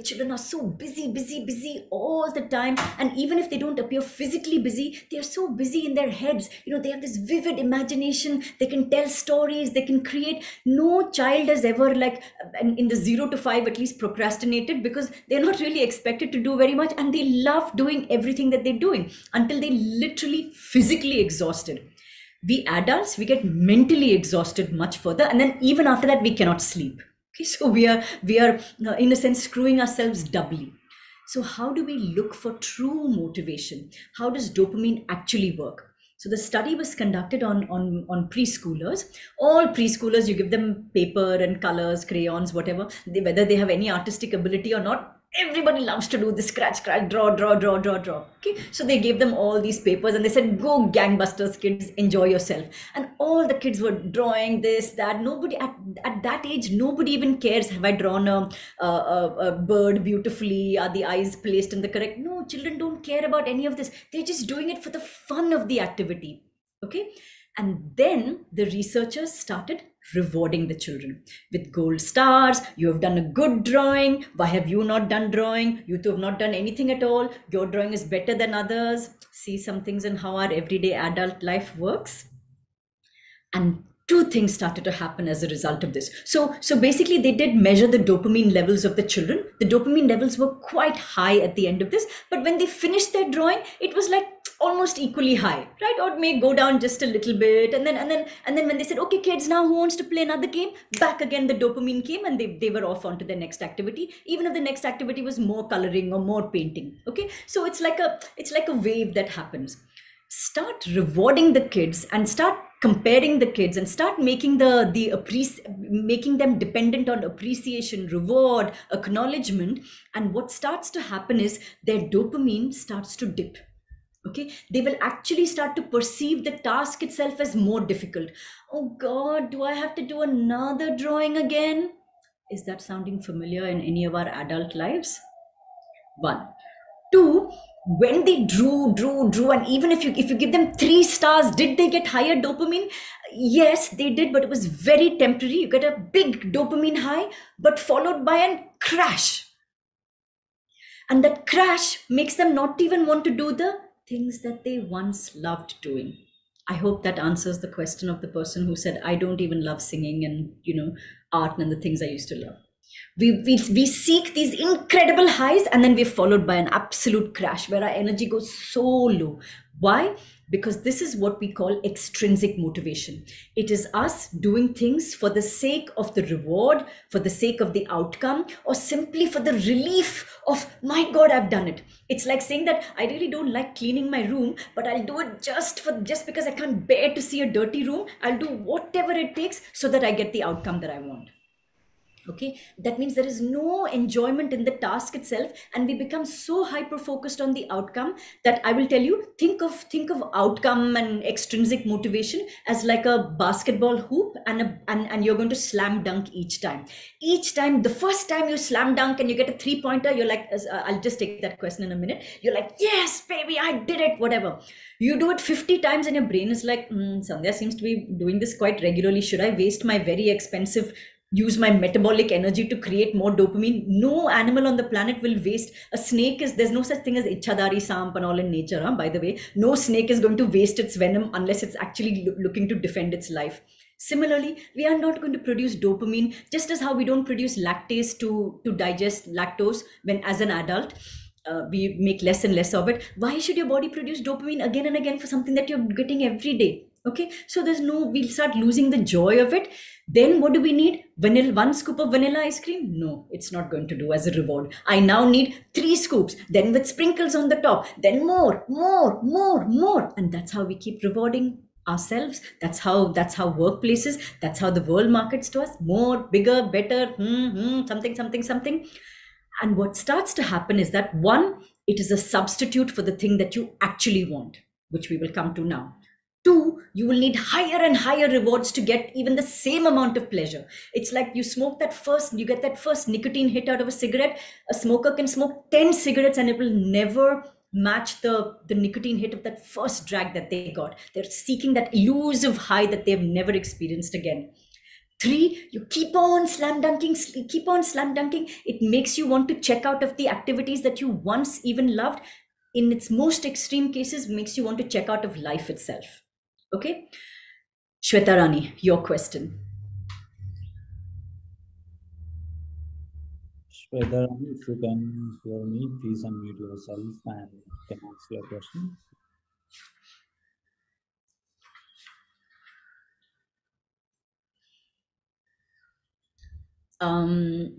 children are so busy all the time, and even if they don't appear physically busy, they are so busy in their heads. They have this vivid imagination. They can tell stories. They can create. No child has ever, like, in the 0 to 5 at least, procrastinated, because they're not really expected to do very much, and they love doing everything that they're doing until they literally physically exhausted. We adults, we get mentally exhausted much further, and then even after that we cannot sleep. Okay, so we are in a sense screwing ourselves doubly. So how do we look for true motivation? How does dopamine actually work? So the study was conducted on preschoolers. All preschoolers, you give them paper and colors, crayons, whatever, whether they have any artistic ability or not. Everybody loves to do this scratch, draw. Okay, so they gave them all these papers and they said, go gangbusters, kids, enjoy yourself. And all the kids were drawing this, that. Nobody at that age, nobody even cares. Have I drawn a bird beautifully? Are the eyes placed in the correct? No, children don't care about any of this. They're just doing it for the fun of the activity. Okay, and then the researchers started rewarding the children with gold stars. You have done a good drawing. Why have you not done drawing? You two have not done anything at all. Your drawing is better than others. See some things in how our everyday adult life works. And two things started to happen as a result of this. So basically they did measure the dopamine levels of the children. The dopamine levels were quite high at the end of this, but when they finished their drawing, it was like almost equally high, right? Or it may go down just a little bit. And then when they said, okay, kids, now who wants to play another game? Back again, the dopamine came and they were off onto the next activity, even if the next activity was more coloring or more painting. Okay, so it's like a wave that happens. Start rewarding the kids and start comparing the kids and start making making them dependent on appreciation, reward, acknowledgement. And what starts to happen is their dopamine starts to dip. Okay, they will actually start to perceive the task itself as more difficult. Oh God, do I have to do another drawing again? Is that sounding familiar in any of our adult lives? 1. 2, when they drew, and even if you give them 3 stars, did they get higher dopamine? Yes, they did, but it was very temporary. You get a big dopamine high, but followed by a crash. And that crash makes them not even want to do the things that they once loved doing. I hope that answers the question of the person who said, I don't even love singing and, art and the things I used to love. We seek these incredible highs, and then we're followed by an absolute crash where our energy goes so low. Why? Because this is what we call extrinsic motivation. It is us doing things for the sake of the reward, for the sake of the outcome, or simply for the relief of, my God, I've done it. It's like saying that I really don't like cleaning my room, but I'll do it just because I can't bear to see a dirty room. I'll do whatever it takes so that I get the outcome that I want. Okay, that means there is no enjoyment in the task itself, and we become so hyper focused on the outcome that I will tell you, think of outcome and extrinsic motivation as like a basketball hoop, and you're going to slam dunk each time. The first time you slam dunk and you get a 3-pointer, you're like, I'll just take that question in a minute. You're like, yes, baby, I did it, whatever. You do it 50 times and your brain is like, Sandhya seems to be doing this quite regularly. Should I waste my very expensive use my metabolic energy to create more dopamine? No animal on the planet will waste. There's no such thing as ichhadari samp and all in nature, by the way. No snake is going to waste its venom unless it's actually looking to defend its life. Similarly, we are not going to produce dopamine, just as how we don't produce lactase to digest lactose when as an adult. We make less and less of it. Why should your body produce dopamine again and again for something that you're getting every day? Okay, so we'll start losing the joy of it. Then what do we need? Vanilla, 1 scoop of vanilla ice cream? No, it's not going to do as a reward. I now need 3 scoops, then with sprinkles on the top, then more. And that's how we keep rewarding ourselves. That's how workplaces, that's how the world markets to us. More, bigger, better, something. And what starts to happen is that, one, it is a substitute for the thing that you actually want, which we will come to now. 2, you will need higher and higher rewards to get even the same amount of pleasure. It's like you get that first nicotine hit out of a cigarette. A smoker can smoke 10 cigarettes and it will never match the nicotine hit of that first drag that they got. They're seeking that elusive high that they've never experienced again. 3, you keep on slam dunking. It makes you want to check out of the activities that you once even loved. In its most extreme cases, makes you want to check out of life itself. Okay, Shweta Rani, your question. Shweta Rani, if you can hear me, please unmute yourself and can ask your question.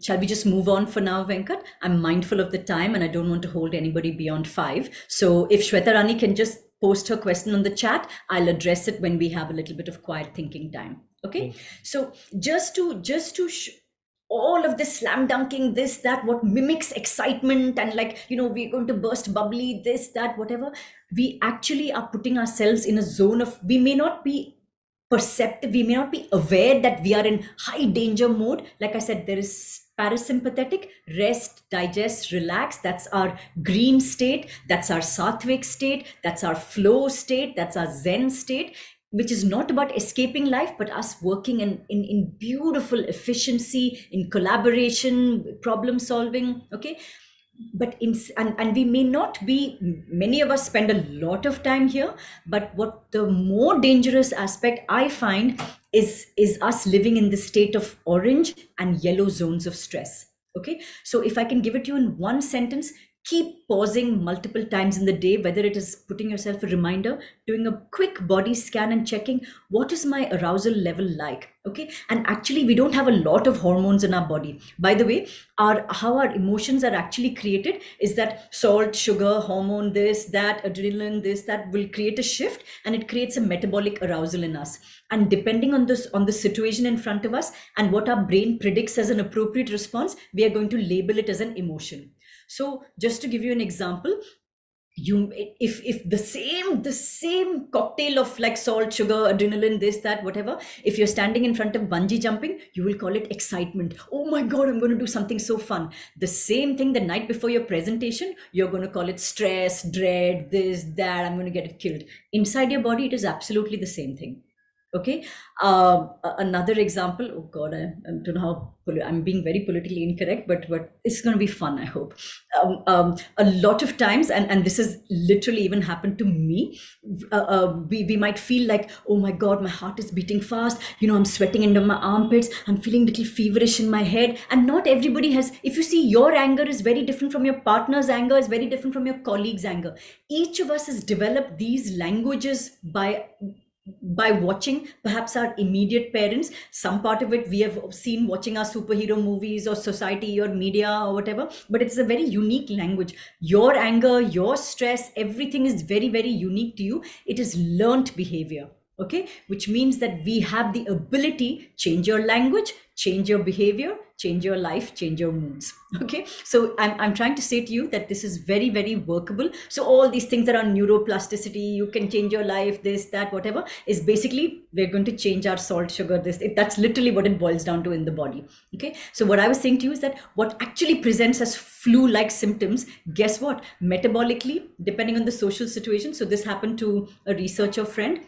Shall we just move on for now, Venkat? I'm mindful of the time and I don't want to hold anybody beyond 5. So if Shweta Rani can just post her question on the chat, I'll address it when we have a little bit of quiet thinking time. Okay. So just to all of this slam dunking, this, that, what mimics excitement and we're going to burst bubbly, this, that, whatever, we actually are putting ourselves in a zone of, we may not be perceptive, we may not be aware that we are in high danger mode. Like I said, there is parasympathetic, rest, digest, relax. That's our green state. That's our sattvic state. That's our flow state. That's our zen state, which is not about escaping life, but us working in beautiful efficiency, in collaboration, problem solving. Okay. But and we may not be, many of us spend a lot of time here, but what the more dangerous aspect I find is us living in the state of orange and yellow zones of stress. Okay, so if I can give it to you in one sentence, keep pausing multiple times in the day, whether it is putting yourself a reminder, doing a quick body scan and checking what is my arousal level like. Okay, and actually we don't have a lot of hormones in our body. By the way, how our emotions are actually created is that salt, sugar, hormone, this, that, adrenaline, this, that will create a shift and it creates a metabolic arousal in us. And depending on the situation in front of us and what our brain predicts as an appropriate response, we are going to label it as an emotion. So just to give you an example, if the same cocktail of like salt, sugar, adrenaline, this, that, whatever, if you're standing in front of bungee jumping, you will call it excitement. Oh my God, I'm going to do something so fun. The same thing the night before your presentation, you're going to call it stress, dread, this, that, I'm going to get it killed. Inside your body, it is absolutely the same thing. Okay. Another example. Oh God, I don't know how I'm being very politically incorrect, but it's going to be fun, I hope. A lot of times, and this has literally even happened to me. We might feel like, oh my God, my heart is beating fast. I'm sweating into my armpits. I'm feeling a little feverish in my head. And not everybody has. If you see, your anger is very different from your partner's anger, is very different from your colleague's anger. Each of us has developed these languages by watching perhaps our immediate parents. Some part of it we have seen watching our superhero movies or society or media or whatever, but it's a very unique language. Your anger, your stress, everything is very, very unique to you. It is learnt behavior. Okay, which means that we have the ability, change your language, change your behavior, change your life, change your moods. Okay, so I'm trying to say to you that this is very, very workable. So all these things that are neuroplasticity, you can change your life, this, that, whatever, is basically we're going to change our salt, sugar, that's literally what it boils down to in the body. Okay, so what I was saying to you is that what actually presents as flu-like symptoms, guess what? Metabolically, depending on the social situation. So this happened to a researcher friend,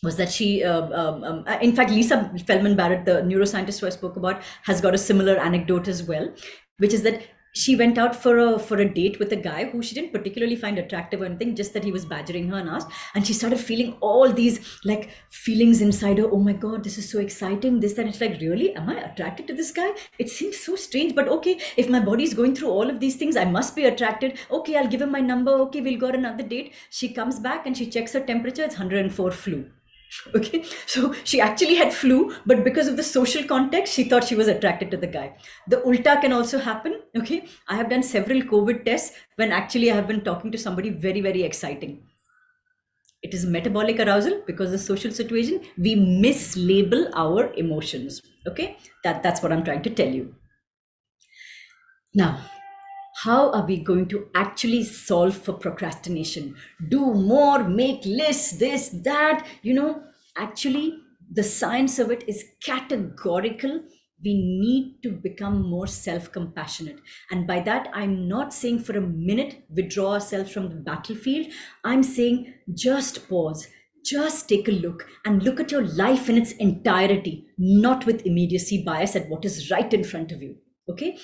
was that she, in fact, Lisa Feldman Barrett, the neuroscientist who I spoke about, has got a similar anecdote as well, which is that she went out for a date with a guy who she didn't particularly find attractive or anything, just that he was badgering her and asked, and she started feeling all these like feelings inside her. Oh my god, this is so exciting, this, that. It's like, really, am I attracted to this guy? It seems so strange, but okay, if my body is going through all of these things, I must be attracted. Okay, I'll give him my number. Okay, we'll go on another date. She comes back and she checks her temperature. It's 104 flu. Okay, so she actually had flu, but because of the social context, she thought she was attracted to the guy. The ulta can also happen. Okay, I have done several COVID tests when actually I have been talking to somebody very, very exciting. It is metabolic arousal because of the social situation. We mislabel our emotions. Okay, that's what I'm trying to tell you. Now, how are we going to actually solve for procrastination? Do more, make lists, this, that, actually the science of it is categorical. We need to become more self-compassionate. And by that, I'm not saying for a minute, withdraw ourselves from the battlefield. I'm saying just pause, just take a look and look at your life in its entirety, not with immediacy bias at what is right in front of you. Okay.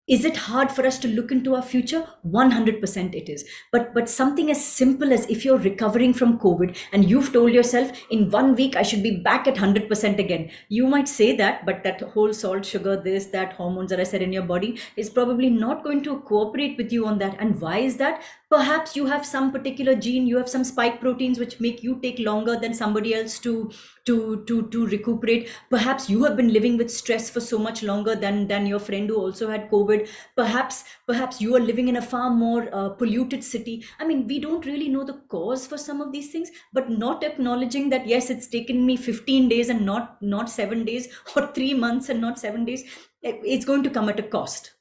Is it hard for us to look into our future? 100% it is. But something as simple as if you're recovering from COVID and you've told yourself in 1 week, I should be back at 100% again. You might say that, but that whole salt, sugar, this, that, hormones that I said in your body is probably not going to cooperate with you on that. And why is that? Perhaps you have some particular gene, you have some spike proteins which make you take longer than somebody else to recuperate. Perhaps you have been living with stress for so much longer than your friend who also had COVID. Perhaps you are living in a far more polluted city. I mean, we don't really know the cause for some of these things, but not acknowledging that, yes, it's taken me 15 days and not 7 days, or 3 months and not 7 days. It's going to come at a cost.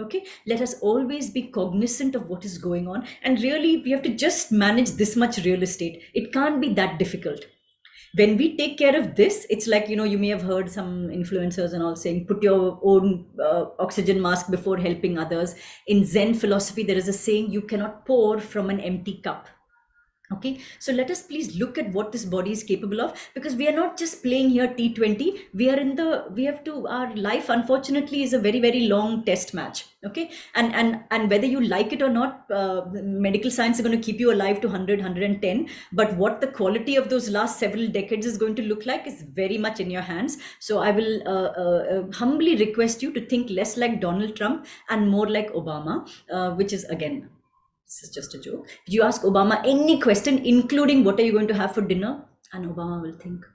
Okay, let us always be cognizant of what is going on. And really, we have to just manage this much real estate. It can't be that difficult. When we take care of this, it's like, you may have heard some influencers and all saying, put your own oxygen mask before helping others. In Zen philosophy, there is a saying, you cannot pour from an empty cup. Okay, so let us please look at what this body is capable of, because we are not just playing here T20. Our life, unfortunately, is a very, very long test match. Okay, and whether you like it or not, medical science is going to keep you alive to 100, 110. But what the quality of those last several decades is going to look like is very much in your hands. So I will humbly request you to think less like Donald Trump and more like Obama, which is, again, this is just a joke. You ask Obama any question, including what are you going to have for dinner, and Obama will think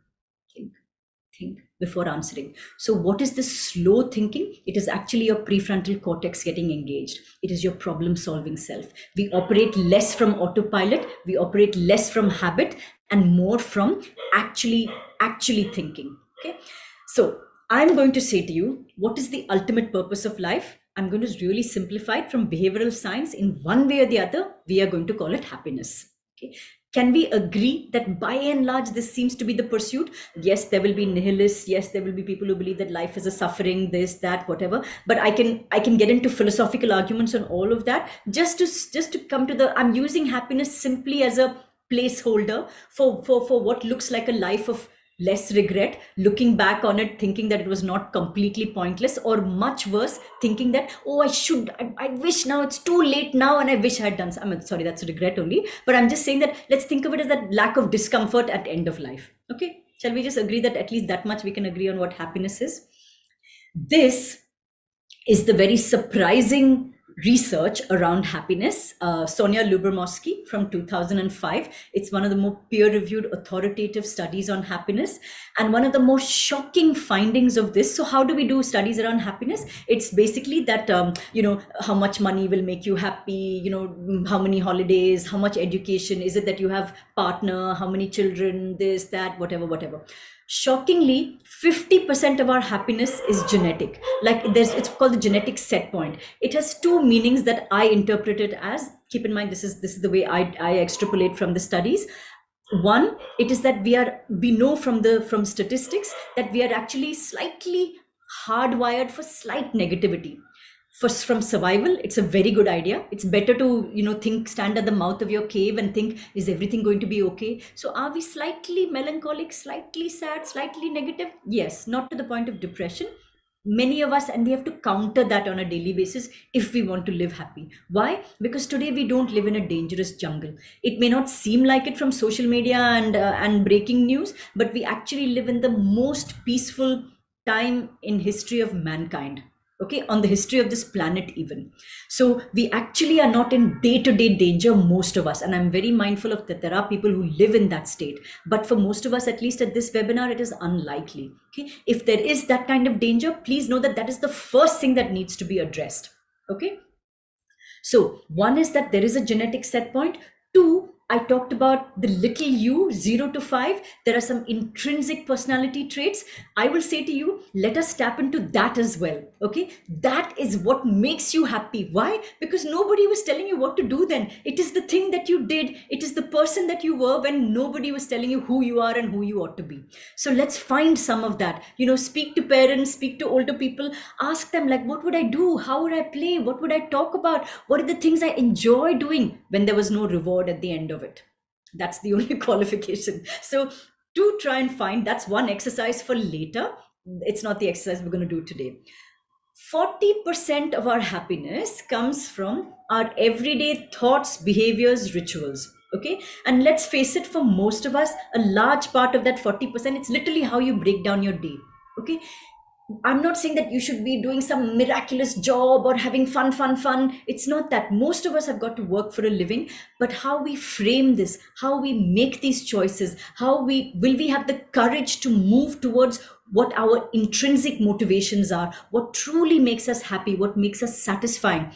before answering. So what is this slow thinking? It is actually your prefrontal cortex getting engaged. It is your problem solving self. We operate less from autopilot. We operate less from habit and more from actually thinking. Okay. So I'm going to say to you, what is the ultimate purpose of life? I'm going to really simplify it from behavioral science. In one way or the other, we are going to call it happiness. Okay. Can we agree that by and large, this seems to be the pursuit? Yes, there will be nihilists. Yes, there will be people who believe that life is a suffering, this, that, whatever. But I can get into philosophical arguments on all of that. Just to come to I'm using happiness simply as a placeholder for what looks like a life of less regret, looking back on it, thinking that it was not completely pointless, or much worse, thinking that, oh, I wish now it's too late now and I wish I had done something. Sorry, that's a regret only. But I'm just saying that let's think of it as that lack of discomfort at the end of life. Okay, shall we just agree that at least that much we can agree on what happiness is? This is the very surprising research around happiness. Sonia Lyubomirsky from 2005. It's one of the more peer-reviewed authoritative studies on happiness, and one of the most shocking findings of this. So how do we do studies around happiness? It's basically that, how much money will make you happy, how many holidays, how much education, is it that you have partner, how many children, this, that, whatever. Shockingly, 50% of our happiness is genetic. It's called the genetic set point. It has two meanings that I interpret it as. Keep in mind, this is the way I extrapolate from the studies. One, it is that we know from statistics that we are actually slightly hardwired for slight negativity. From survival, it's a very good idea. It's better to, stand at the mouth of your cave and think, is everything going to be okay? So are we slightly melancholic, slightly sad, slightly negative? Yes, not to the point of depression, many of us, and we have to counter that on a daily basis if we want to live happy. Why? Because today we don't live in a dangerous jungle. It may not seem like it from social media and breaking news, but we actually live in the most peaceful time in history of mankind, okay, on the history of this planet even. So we actually are not in day-to-day danger, most of us, and I'm very mindful of that. There are people who live in that state, but for most of us, at least at this webinar, it is unlikely. Okay, if there is that kind of danger, please know that that is the first thing that needs to be addressed. Okay, so one is that there is a genetic set point. Two, I talked about the little you, 0 to 5. There are some intrinsic personality traits. I will say to you, let us tap into that as well. Okay, that is what makes you happy. Why? Because nobody was telling you what to do then. It is the thing that you did. It is the person that you were when nobody was telling you who you are and who you ought to be. So let's find some of that. You know, speak to parents, speak to older people, ask them, like, what would I do? How would I play? What would I talk about? What are the things I enjoy doing when there was no reward at the end of it? That's the only qualification. So to try and find, that's one exercise for later. It's not the exercise we're going to do today. 40% of our happiness comes from our everyday thoughts, behaviors, rituals. Okay, and let's face it, for most of us, a large part of that 40%, it's literally how you break down your day. Okay, I'm not saying that you should be doing some miraculous job or having fun. It's not that. Most of us have got to work for a living, but how we frame this, how we make these choices, how will we have the courage to move towards what our intrinsic motivations are, what truly makes us happy, what makes us satisfying.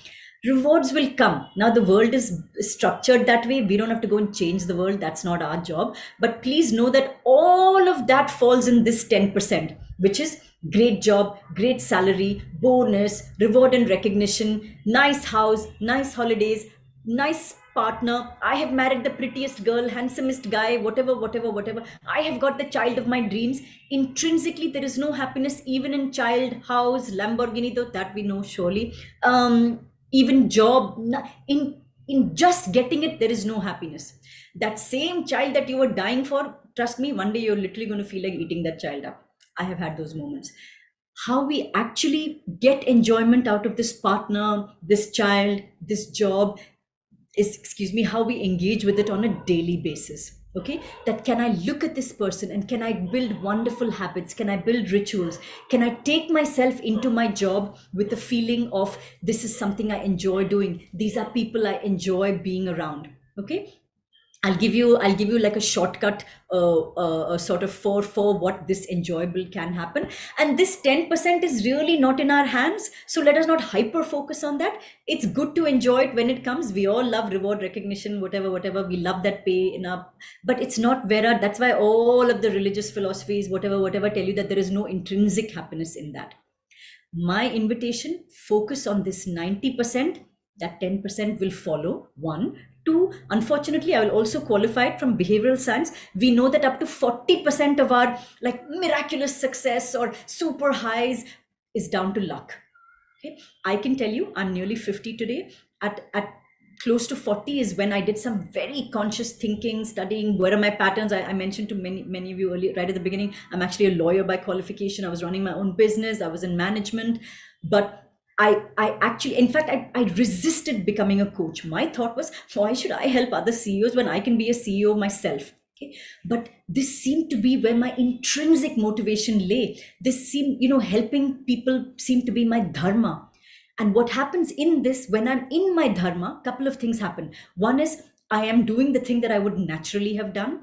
Rewards will come. Now the world is structured that way. We don't have to go and change the world. That's not our job. But please know that all of that falls in this 10%, which is great job, great salary, bonus, reward and recognition, nice house, nice holidays, nice partner. I have married the prettiest girl, handsomest guy, whatever. I have got the child of my dreams. Intrinsically, there is no happiness even in child, house, Lamborghini, though that we know surely. Even job, in just getting it, there is no happiness. That same child that you were dying for, trust me, one day you're literally going to feel like eating that child up. I have had those moments. How we actually get enjoyment out of this partner, this child, this job is, how we engage with it on a daily basis. Okay, that can I look at this person and can I build wonderful habits? Can I build rituals? Can I take myself into my job with the feeling of this is something I enjoy doing? These are people I enjoy being around. Okay, I'll give you like a shortcut, sort of for what this enjoyable can happen. And this 10% is really not in our hands. So let us not hyper focus on that. It's good to enjoy it when it comes. We all love reward, recognition, whatever. We love that pay enough, but it's not where that's why all of the religious philosophies, whatever tell you that there is no intrinsic happiness in that. My invitation, focus on this 90%, that 10% will follow. 1. 2, unfortunately, I will also qualify it from behavioral science. We know that up to 40% of our like miraculous success or super highs is down to luck. Okay, I can tell you, I'm nearly 50 today. At close to 40 is when I did some very conscious thinking, studying where are my patterns. I mentioned to many of you earlier, right at the beginning, I'm actually a lawyer by qualification. I was running my own business. I was in management, but I actually, in fact, I resisted becoming a coach. My thought was, why should I help other CEOs when I can be a CEO myself? Okay. But this seemed to be where my intrinsic motivation lay. This seemed, helping people seemed to be my dharma. And what happens in this, when I'm in my dharma, a couple of things happen. One is I am doing the thing that I would naturally have done.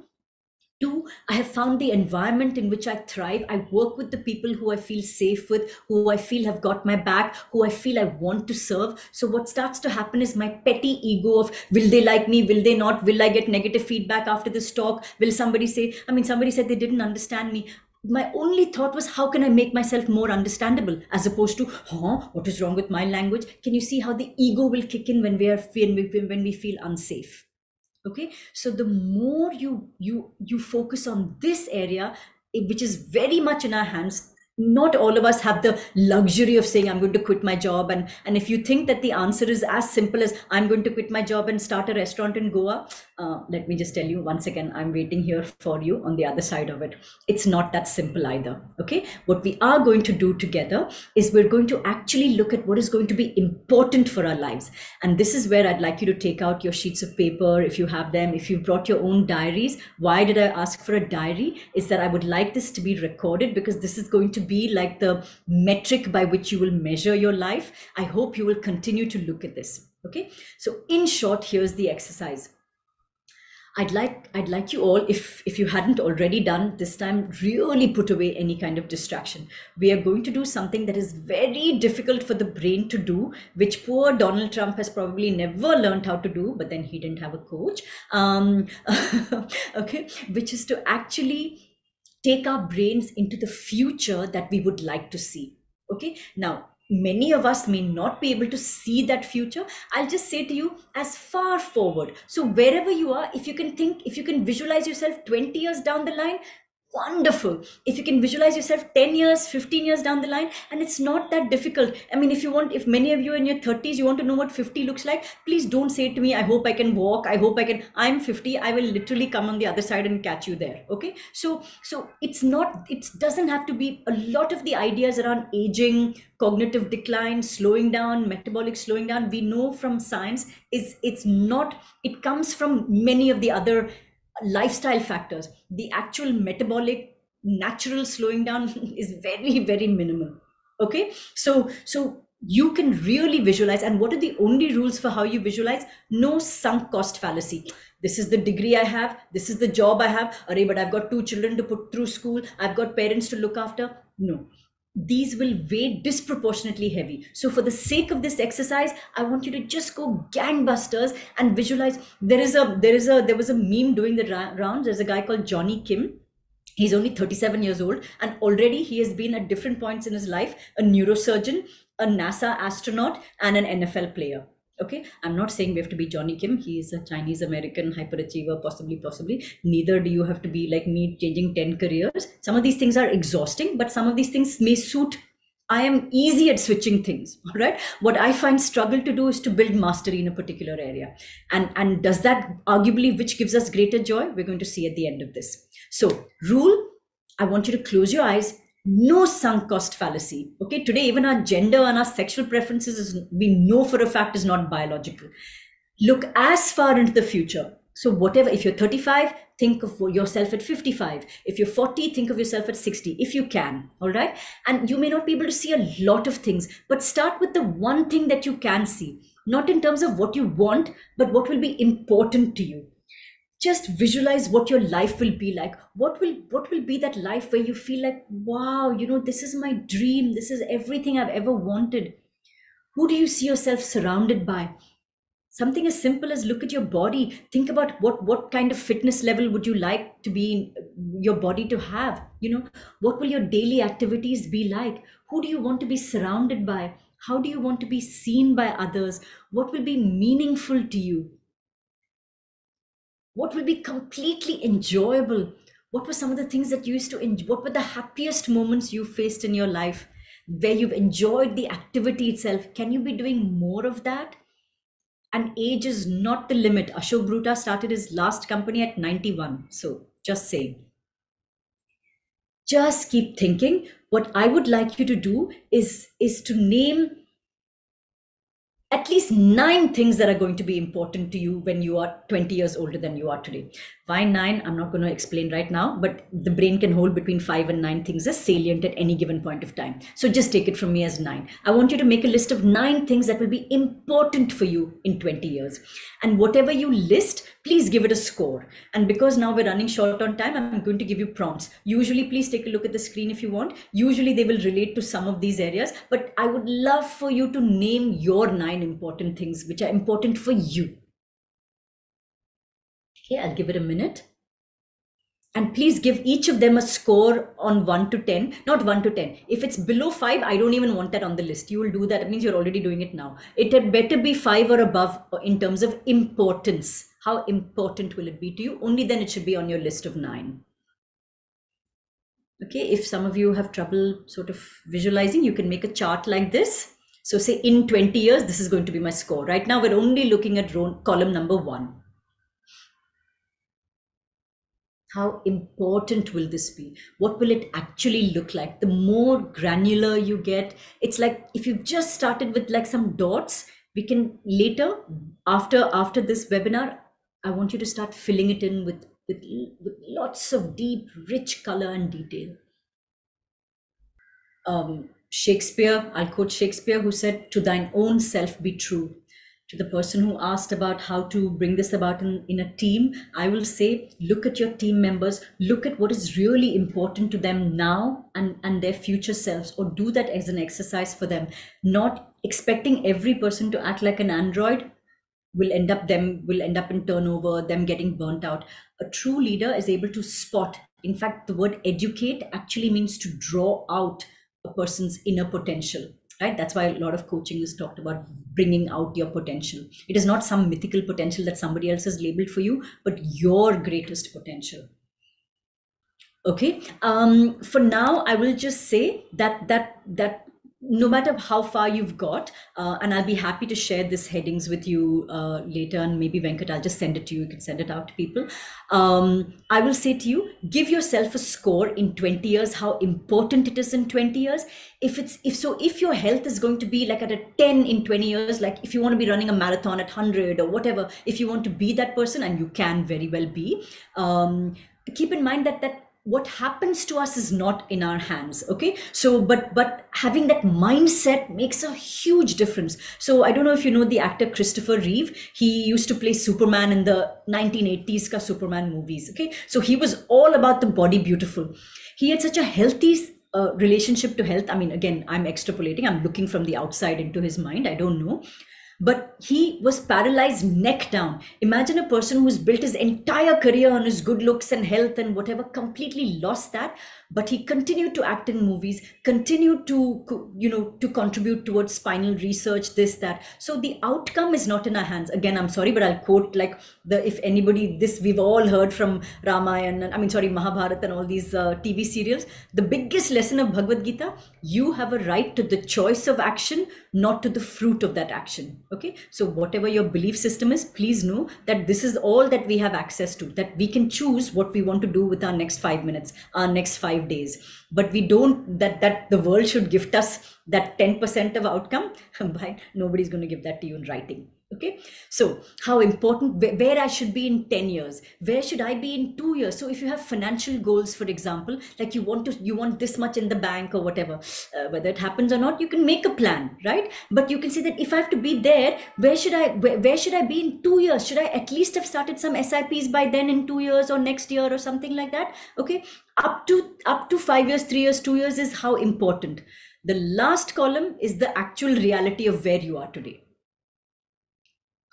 2, I have found the environment in which I thrive. I work with the people who I feel safe with, who I feel have got my back, who I feel I want to serve. So what starts to happen is my petty ego of, will they like me? Will they not? Will I get negative feedback after this talk? Will somebody say, somebody said they didn't understand me. My only thought was, how can I make myself more understandable, as opposed to, what is wrong with my language? Can you see how the ego will kick in when we feel unsafe? Okay, so the more you focus on this area, which is very much in our hands. Not all of us have the luxury of saying, I'm going to quit my job. And if you think that the answer is as simple as I'm going to quit my job and start a restaurant in Goa, Let me just tell you once again, I'm waiting here for you on the other side of it. It's not that simple either. Okay, what we are going to do together is we're going to actually look at what is going to be important for our lives. And this is where I'd like you to take out your sheets of paper if you have them, if you've brought your own diaries. Why did I ask for a diary? Is that I would like this to be recorded, because this is going to be like the metric by which you will measure your life. I hope you will continue to look at this. Okay, so in short, here's the exercise. I'd like you all, if you hadn't already done this time, really put away any kind of distraction. We are going to do something that is very difficult for the brain to do, which poor Donald Trump has probably never learned how to do, but then he didn't have a coach. Okay, which is to actually take our brains into the future that we would like to see. Okay, now many of us may not be able to see that future. I'll just say to you, as far forward. So wherever you are, if you can think, if you can visualize yourself 20 years down the line, wonderful. If you can visualize yourself 10 years, 15 years down the line, and it's not that difficult. I mean, if many of you in your 30s, you want to know what 50 looks like, please don't say to me, I hope I can walk. I hope I can. I'm 50. I will literally come on the other side and catch you there. Okay. So it doesn't have to be. A lot of the ideas around aging, cognitive decline, slowing down, metabolic slowing down, we know from science it comes from many of the other lifestyle factors. The actual metabolic natural slowing down is very, very minimal. Okay, so you can really visualize. And what are the only rules for how you visualize? No sunk cost fallacy. This is the degree I have, this is the job I have, but I've got 2 children to put through school, I've got parents to look after. No, these will weigh disproportionately heavy. So for the sake of this exercise, I want you to just go gangbusters and visualize. There was a meme doing the rounds. There's a guy called Johnny Kim. He's only 37 years old, and already he has been at different points in his life a neurosurgeon, a NASA astronaut, and an NFL player. Okay, I'm not saying we have to be Johnny Kim. He is a Chinese American hyperachiever, possibly. Neither do you have to be like me, changing 10 careers. Some of these things are exhausting, but some of these things may suit. I am easy at switching things, all right? What I find struggle to do is to build mastery in a particular area. And does that arguably, which gives us greater joy? We're going to see at the end of this. So rule, I want you to close your eyes. No sunk cost fallacy. Okay, today even our gender and our sexual preferences we know for a fact is not biological. Look as far into the future. So whatever, if you're 35, think of yourself at 55. If you're 40, think of yourself at 60, if you can, all right? And you may not be able to see a lot of things, but start with the one thing that you can see, not in terms of what you want, but what will be important to you. Just visualize what your life will be like. What will be that life where you feel like, wow, this is my dream. This is everything I've ever wanted. Who do you see yourself surrounded by? Something as simple as look at your body. Think about what kind of fitness level would you like to be your body to have? What will your daily activities be like? Who do you want to be surrounded by? How do you want to be seen by others? What will be meaningful to you? What will be completely enjoyable? What were some of the things that you used to enjoy? What were the happiest moments you faced in your life where you've enjoyed the activity itself? Can you be doing more of that? And age is not the limit. Ashok Bruta started his last company at 91. So just saying. Just keep thinking. What I would like you to do is to name at least 9 things that are going to be important to you when you are 20 years older than you are today. Why 9? I'm not going to explain right now, but the brain can hold between 5 and 9 things as salient at any given point of time. So just take it from me as 9. I want you to make a list of 9 things that will be important for you in 20 years. And whatever you list, please give it a score. And because now we're running short on time, I'm going to give you prompts. Usually, please take a look at the screen if you want. Usually they will relate to some of these areas, but I would love for you to name your 9 important things which are important for you. Okay, I'll give it a minute. And please give each of them a score on 1 to 10, not 1 to 10. If it's below 5, I don't even want that on the list. You will do that. It means you're already doing it now. It had better be 5 or above in terms of importance. How important will it be to you? Only then it should be on your list of 9. Okay, if some of you have trouble sort of visualizing, you can make a chart like this. So say in 20 years, this is going to be my score. Right now, we're only looking at column number 1. How important will this be? What will it actually look like? The more granular you get, it's like if you've just started with like some dots, we can later, after this webinar, I want you to start filling it in with lots of deep, rich color and detail. Shakespeare, I'll quote Shakespeare, who said, "To thine own self be true." To the person who asked about how to bring this about in a team, I will say, look at your team members, look at what is really important to them now and their future selves, or do that as an exercise for them. Not expecting every person to act like an android will end up in turnover, them getting burnt out. A true leader is able to spot. In fact, the word educate actually means to draw out a person's inner potential, right? That's why a lot of coaching is talked about bringing out your potential. It is not some mythical potential that somebody else has labeled for you, but your greatest potential. Okay. For now, I will just say that no matter how far you've got, and I'll be happy to share these headings with you later, and maybe Venkat, I'll just send it to you. You can send it out to people. I will say to you, give yourself a score in 20 years, how important it is in 20 years. If your health is going to be like at a 10 in 20 years, like if you want to be running a marathon at 100 or whatever, if you want to be that person, and you can very well be, keep in mind that what happens to us is not in our hands. Okay, so but having that mindset makes a huge difference. So I don't know if you know the actor Christopher Reeve. He used to play Superman in the 1980s ka Superman movies. Okay, so he was all about the body beautiful. He had such a healthy relationship to health. I mean, again, I'm extrapolating, I'm looking from the outside into his mind, I don't know. But he was paralyzed neck down. Imagine a person who's built his entire career on his good looks and health and whatever, completely lost that. But he continued to act in movies, continued to contribute towards spinal research, this, that. So the outcome is not in our hands. Again, I'm sorry, but I'll quote like if anybody, this we've all heard from Ramayana, Mahabharata and all these TV serials. The biggest lesson of Bhagavad Gita, you have a right to the choice of action, not to the fruit of that action. Okay, so whatever your belief system is, please know that this is all that we have access to, that we can choose what we want to do with our next 5 minutes, our next 5 days. But we don't, that the world should gift us that 10% of outcome. But nobody's going to give that to you in writing. Okay, so how important, where I should be in 10 years, where should I be in 2 years? So if you have financial goals, for example, like you want this much in the bank or whatever, whether it happens or not, you can make a plan, right? But you can say that if I have to be there, where should I be in 2 years? Should I at least have started some SIPs by then in 2 years or next year or something like that? Okay, up to 5 years, 3 years, 2 years is how important. The last column is the actual reality of where you are today.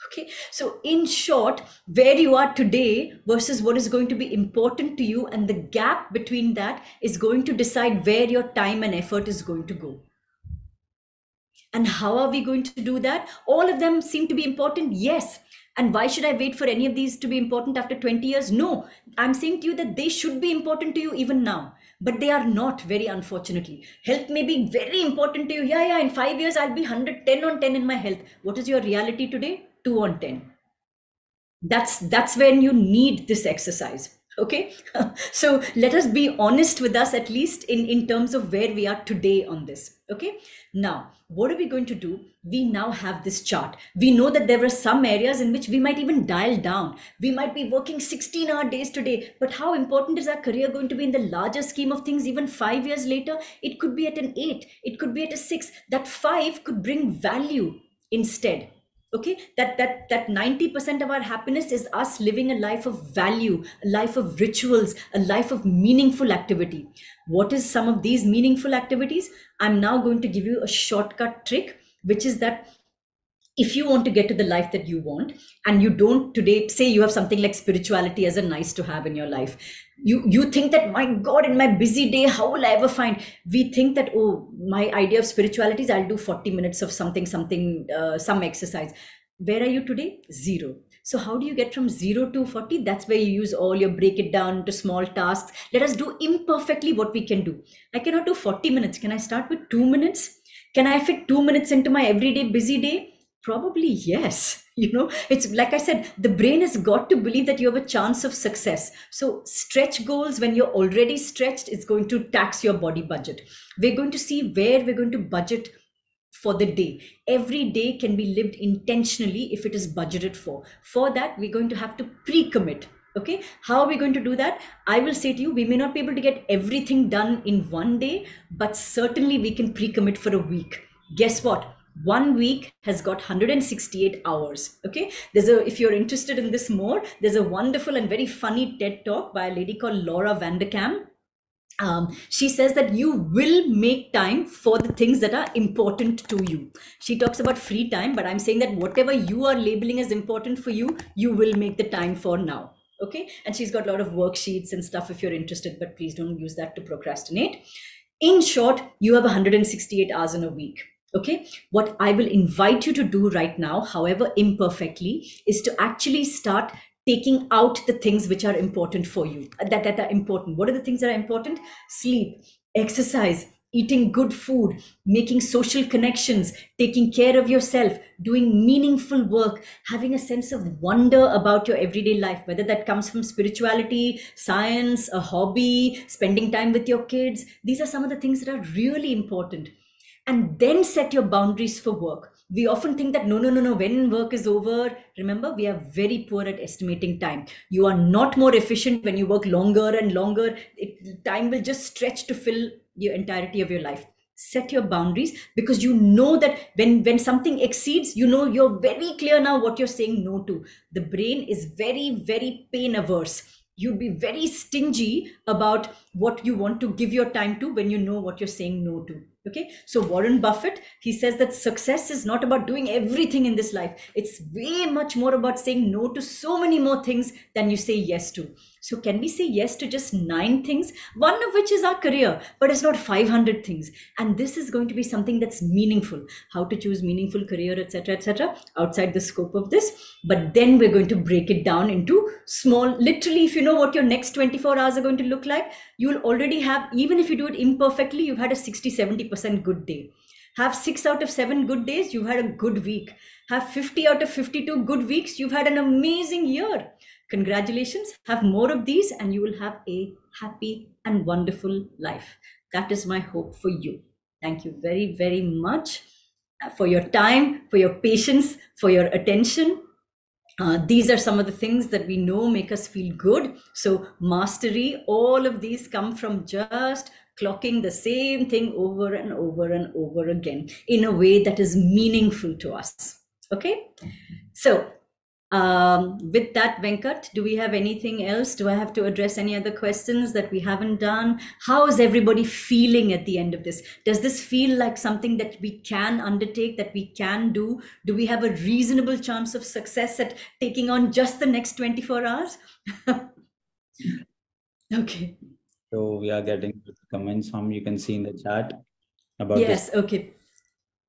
Okay, so in short, where you are today versus what is going to be important to you, and the gap between that is going to decide where your time and effort is going to go. And how are we going to do that? All of them seem to be important, yes. And why should I wait for any of these to be important after 20 years? No, I'm saying to you that they should be important to you even now, but they are not, very unfortunately. Health may be very important to you. Yeah, in 5 years, I'll be 110 on 10 in my health. What is your reality today? 2 on 10. That's when you need this exercise. Okay, so let us be honest with us, at least in terms of where we are today on this. Okay, now what are we going to do? We now have this chart. We know that there are some areas in which we might even dial down. We might be working 16-hour days today, but how important is our career going to be in the larger scheme of things? Even 5 years later, it could be at an 8, it could be at a 6. That 5 could bring value instead. Okay, that 90% of our happiness is us living a life of value, a life of rituals, a life of meaningful activity. What is some of these meaningful activities? I'm now going to give you a shortcut trick, which is that if you want to get to the life that you want, and you don't today, say you have something like spirituality as a nice to have in your life, you think that, my God, in my busy day, how will I ever find? We think that, oh, my idea of spirituality is I'll do 40 minutes of something, some exercise. Where are you today? 0. So how do you get from 0 to 40? That's where you use all your break it down into small tasks. Let us do imperfectly what we can do. I cannot do 40 minutes. Can I start with 2 minutes? Can I fit 2 minutes into my everyday busy day? Probably yes. It's like I said, the brain has got to believe that you have a chance of success. So stretch goals, when you're already stretched, is going to tax your body budget. We're going to see where we're going to budget for the day. Every day can be lived intentionally if it is budgeted for. For that, we're going to have to pre-commit. Okay, how are we going to do that? I will say to you, we may not be able to get everything done in one day, but certainly we can pre-commit for a week. Guess what? 1 week has got 168 hours. Okay, if you're interested in this more, there's a wonderful and very funny TED talk by a lady called Laura Vanderkam. She says that you will make time for the things that are important to you. She talks about free time, but I'm saying that whatever you are labeling as important for you, you will make the time for now. Okay, and she's got a lot of worksheets and stuff if you're interested, but please don't use that to procrastinate. In short, you have 168 hours in a week. Okay, what I will invite you to do right now, however imperfectly, is to actually start taking out the things which are important for you, that are important. What are the things that are important? Sleep, exercise, eating good food, making social connections, taking care of yourself, doing meaningful work, having a sense of wonder about your everyday life, whether that comes from spirituality, science, a hobby, spending time with your kids. These are some of the things that are really important. And then set your boundaries for work. We often think that no, when work is over, remember, we are very poor at estimating time. You are not more efficient when you work longer and longer. Time will just stretch to fill the entirety of your life. Set your boundaries, because you know that when something exceeds, you're very clear now what you're saying no to. The brain is very, very pain averse. You'd be very stingy about what you want to give your time to when you know what you're saying no to. Okay, so Warren Buffett, he says that success is not about doing everything in this life. It's way much more about saying no to so many more things than you say yes to. So can we say yes to just 9 things, one of which is our career, but it's not 500 things? And this is going to be something that's meaningful. How to choose meaningful career, etc., outside the scope of this. But then we're going to break it down into small, literally, if you know what your next 24 hours are going to look like, you'll already have, even if you do it imperfectly, you've had a 60-70% good day. Have 6 out of 7 good days, you've had a good week. Have 50 out of 52 good weeks, you've had an amazing year. Congratulations, have more of these and you will have a happy and wonderful life. That is my hope for you. Thank you very, very much for your time, for your patience, for your attention. These are some of the things that we know make us feel good. So mastery, all of these come from just clocking the same thing over and over and over again in a way that is meaningful to us. Okay, so with that, Venkat, do we have anything else? Do I have to address any other questions that we haven't done? How is everybody feeling at the end of this? Does this feel like something that we can undertake, that we can do? Do we have a reasonable chance of success at taking on just the next 24 hours? Okay. So we are getting comments from, you can see in the chat about yes, this. Okay.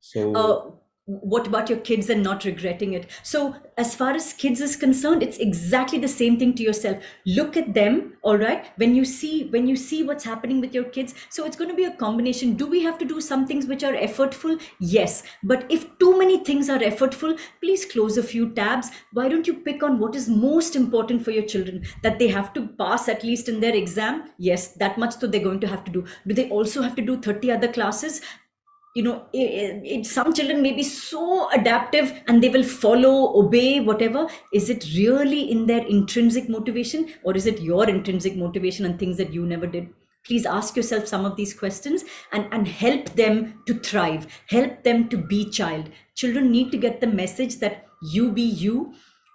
So what about your kids and not regretting it? So as far as kids is concerned, it's exactly the same thing to yourself. Look at them, all right? When you see what's happening with your kids, so it's going to be a combination. Do we have to do some things which are effortful? Yes. But if too many things are effortful, please close a few tabs. Why don't you pick on what is most important for your children? That they have to pass at least in their exam? Yes, that much so they're going to have to do. Do they also have to do 30 other classes? Some children may be so adaptive and they will follow, obey, whatever. Is it really in their intrinsic motivation, or is it your intrinsic motivation and things that you never did? Please ask yourself some of these questions and help them to thrive, help them to be child. Children need to get the message that you be you.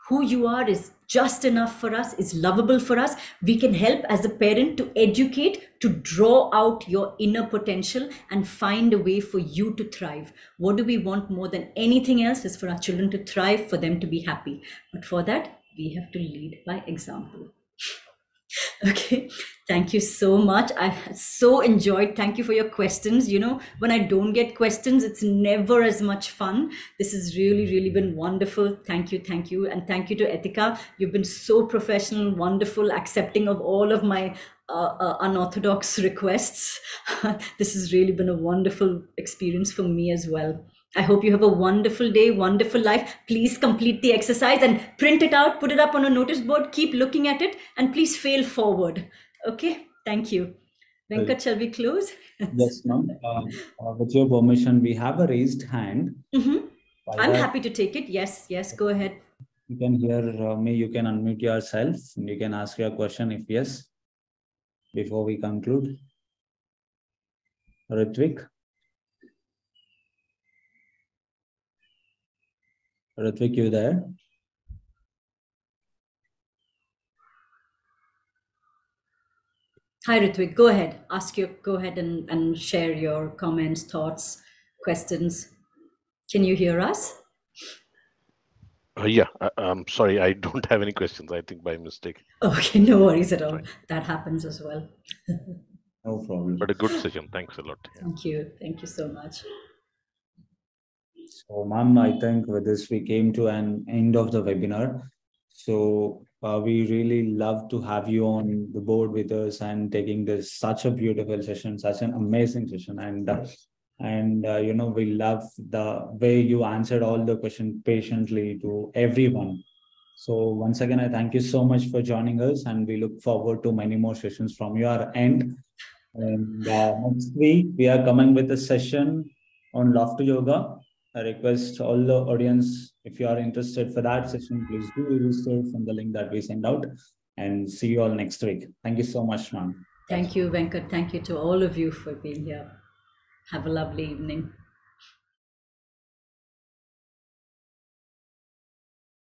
Who you are is just enough for us, is lovable for us. We can help as a parent to educate, to draw out your inner potential and find a way for you to thrive. What do we want more than anything else is for our children to thrive, for them to be happy. But for that, we have to lead by example. Okay, thank you so much. I so enjoyed. Thank you for your questions. When I don't get questions, it's never as much fun. This has really, really been wonderful. Thank you. And thank you to Etika. You've been so professional, wonderful, accepting of all of my unorthodox requests. This has really been a wonderful experience for me as well. I hope you have a wonderful day, wonderful life. Please complete the exercise and print it out, put it up on a notice board, keep looking at it, and please fail forward. Okay, thank you. Venkat, shall we close? Yes, ma'am. With your permission, we have a raised hand. I'm happy to take it. Yes, go ahead. You can hear me, you can unmute yourself, and you can ask your question if yes, before we conclude. Ritvik? Ritvik, you there? Hi, Ritvik. Go ahead. Go ahead and share your comments, thoughts, questions. Can you hear us? Yeah, I'm sorry. I don't have any questions. I think by mistake. Okay, no worries at all. Right. That happens as well. No problem. But a good session. Thanks a lot. Yeah. Thank you. Thank you so much. So, ma'am, I think with this we came to an end of the webinar. So we really love to have you on the board with us and taking this such a beautiful session, such an amazing session. And you know, we love the way you answered all the questions patiently to everyone. So once again, I thank you so much for joining us, and we look forward to many more sessions from your end. And next week, we are coming with a session on Laughter Yoga. I request all the audience, if you are interested for that session, please do register from the link that we send out, and see you all next week. Thank you so much, ma'am. Thank you, Venkat. Thank you to all of you for being here. Have a lovely evening.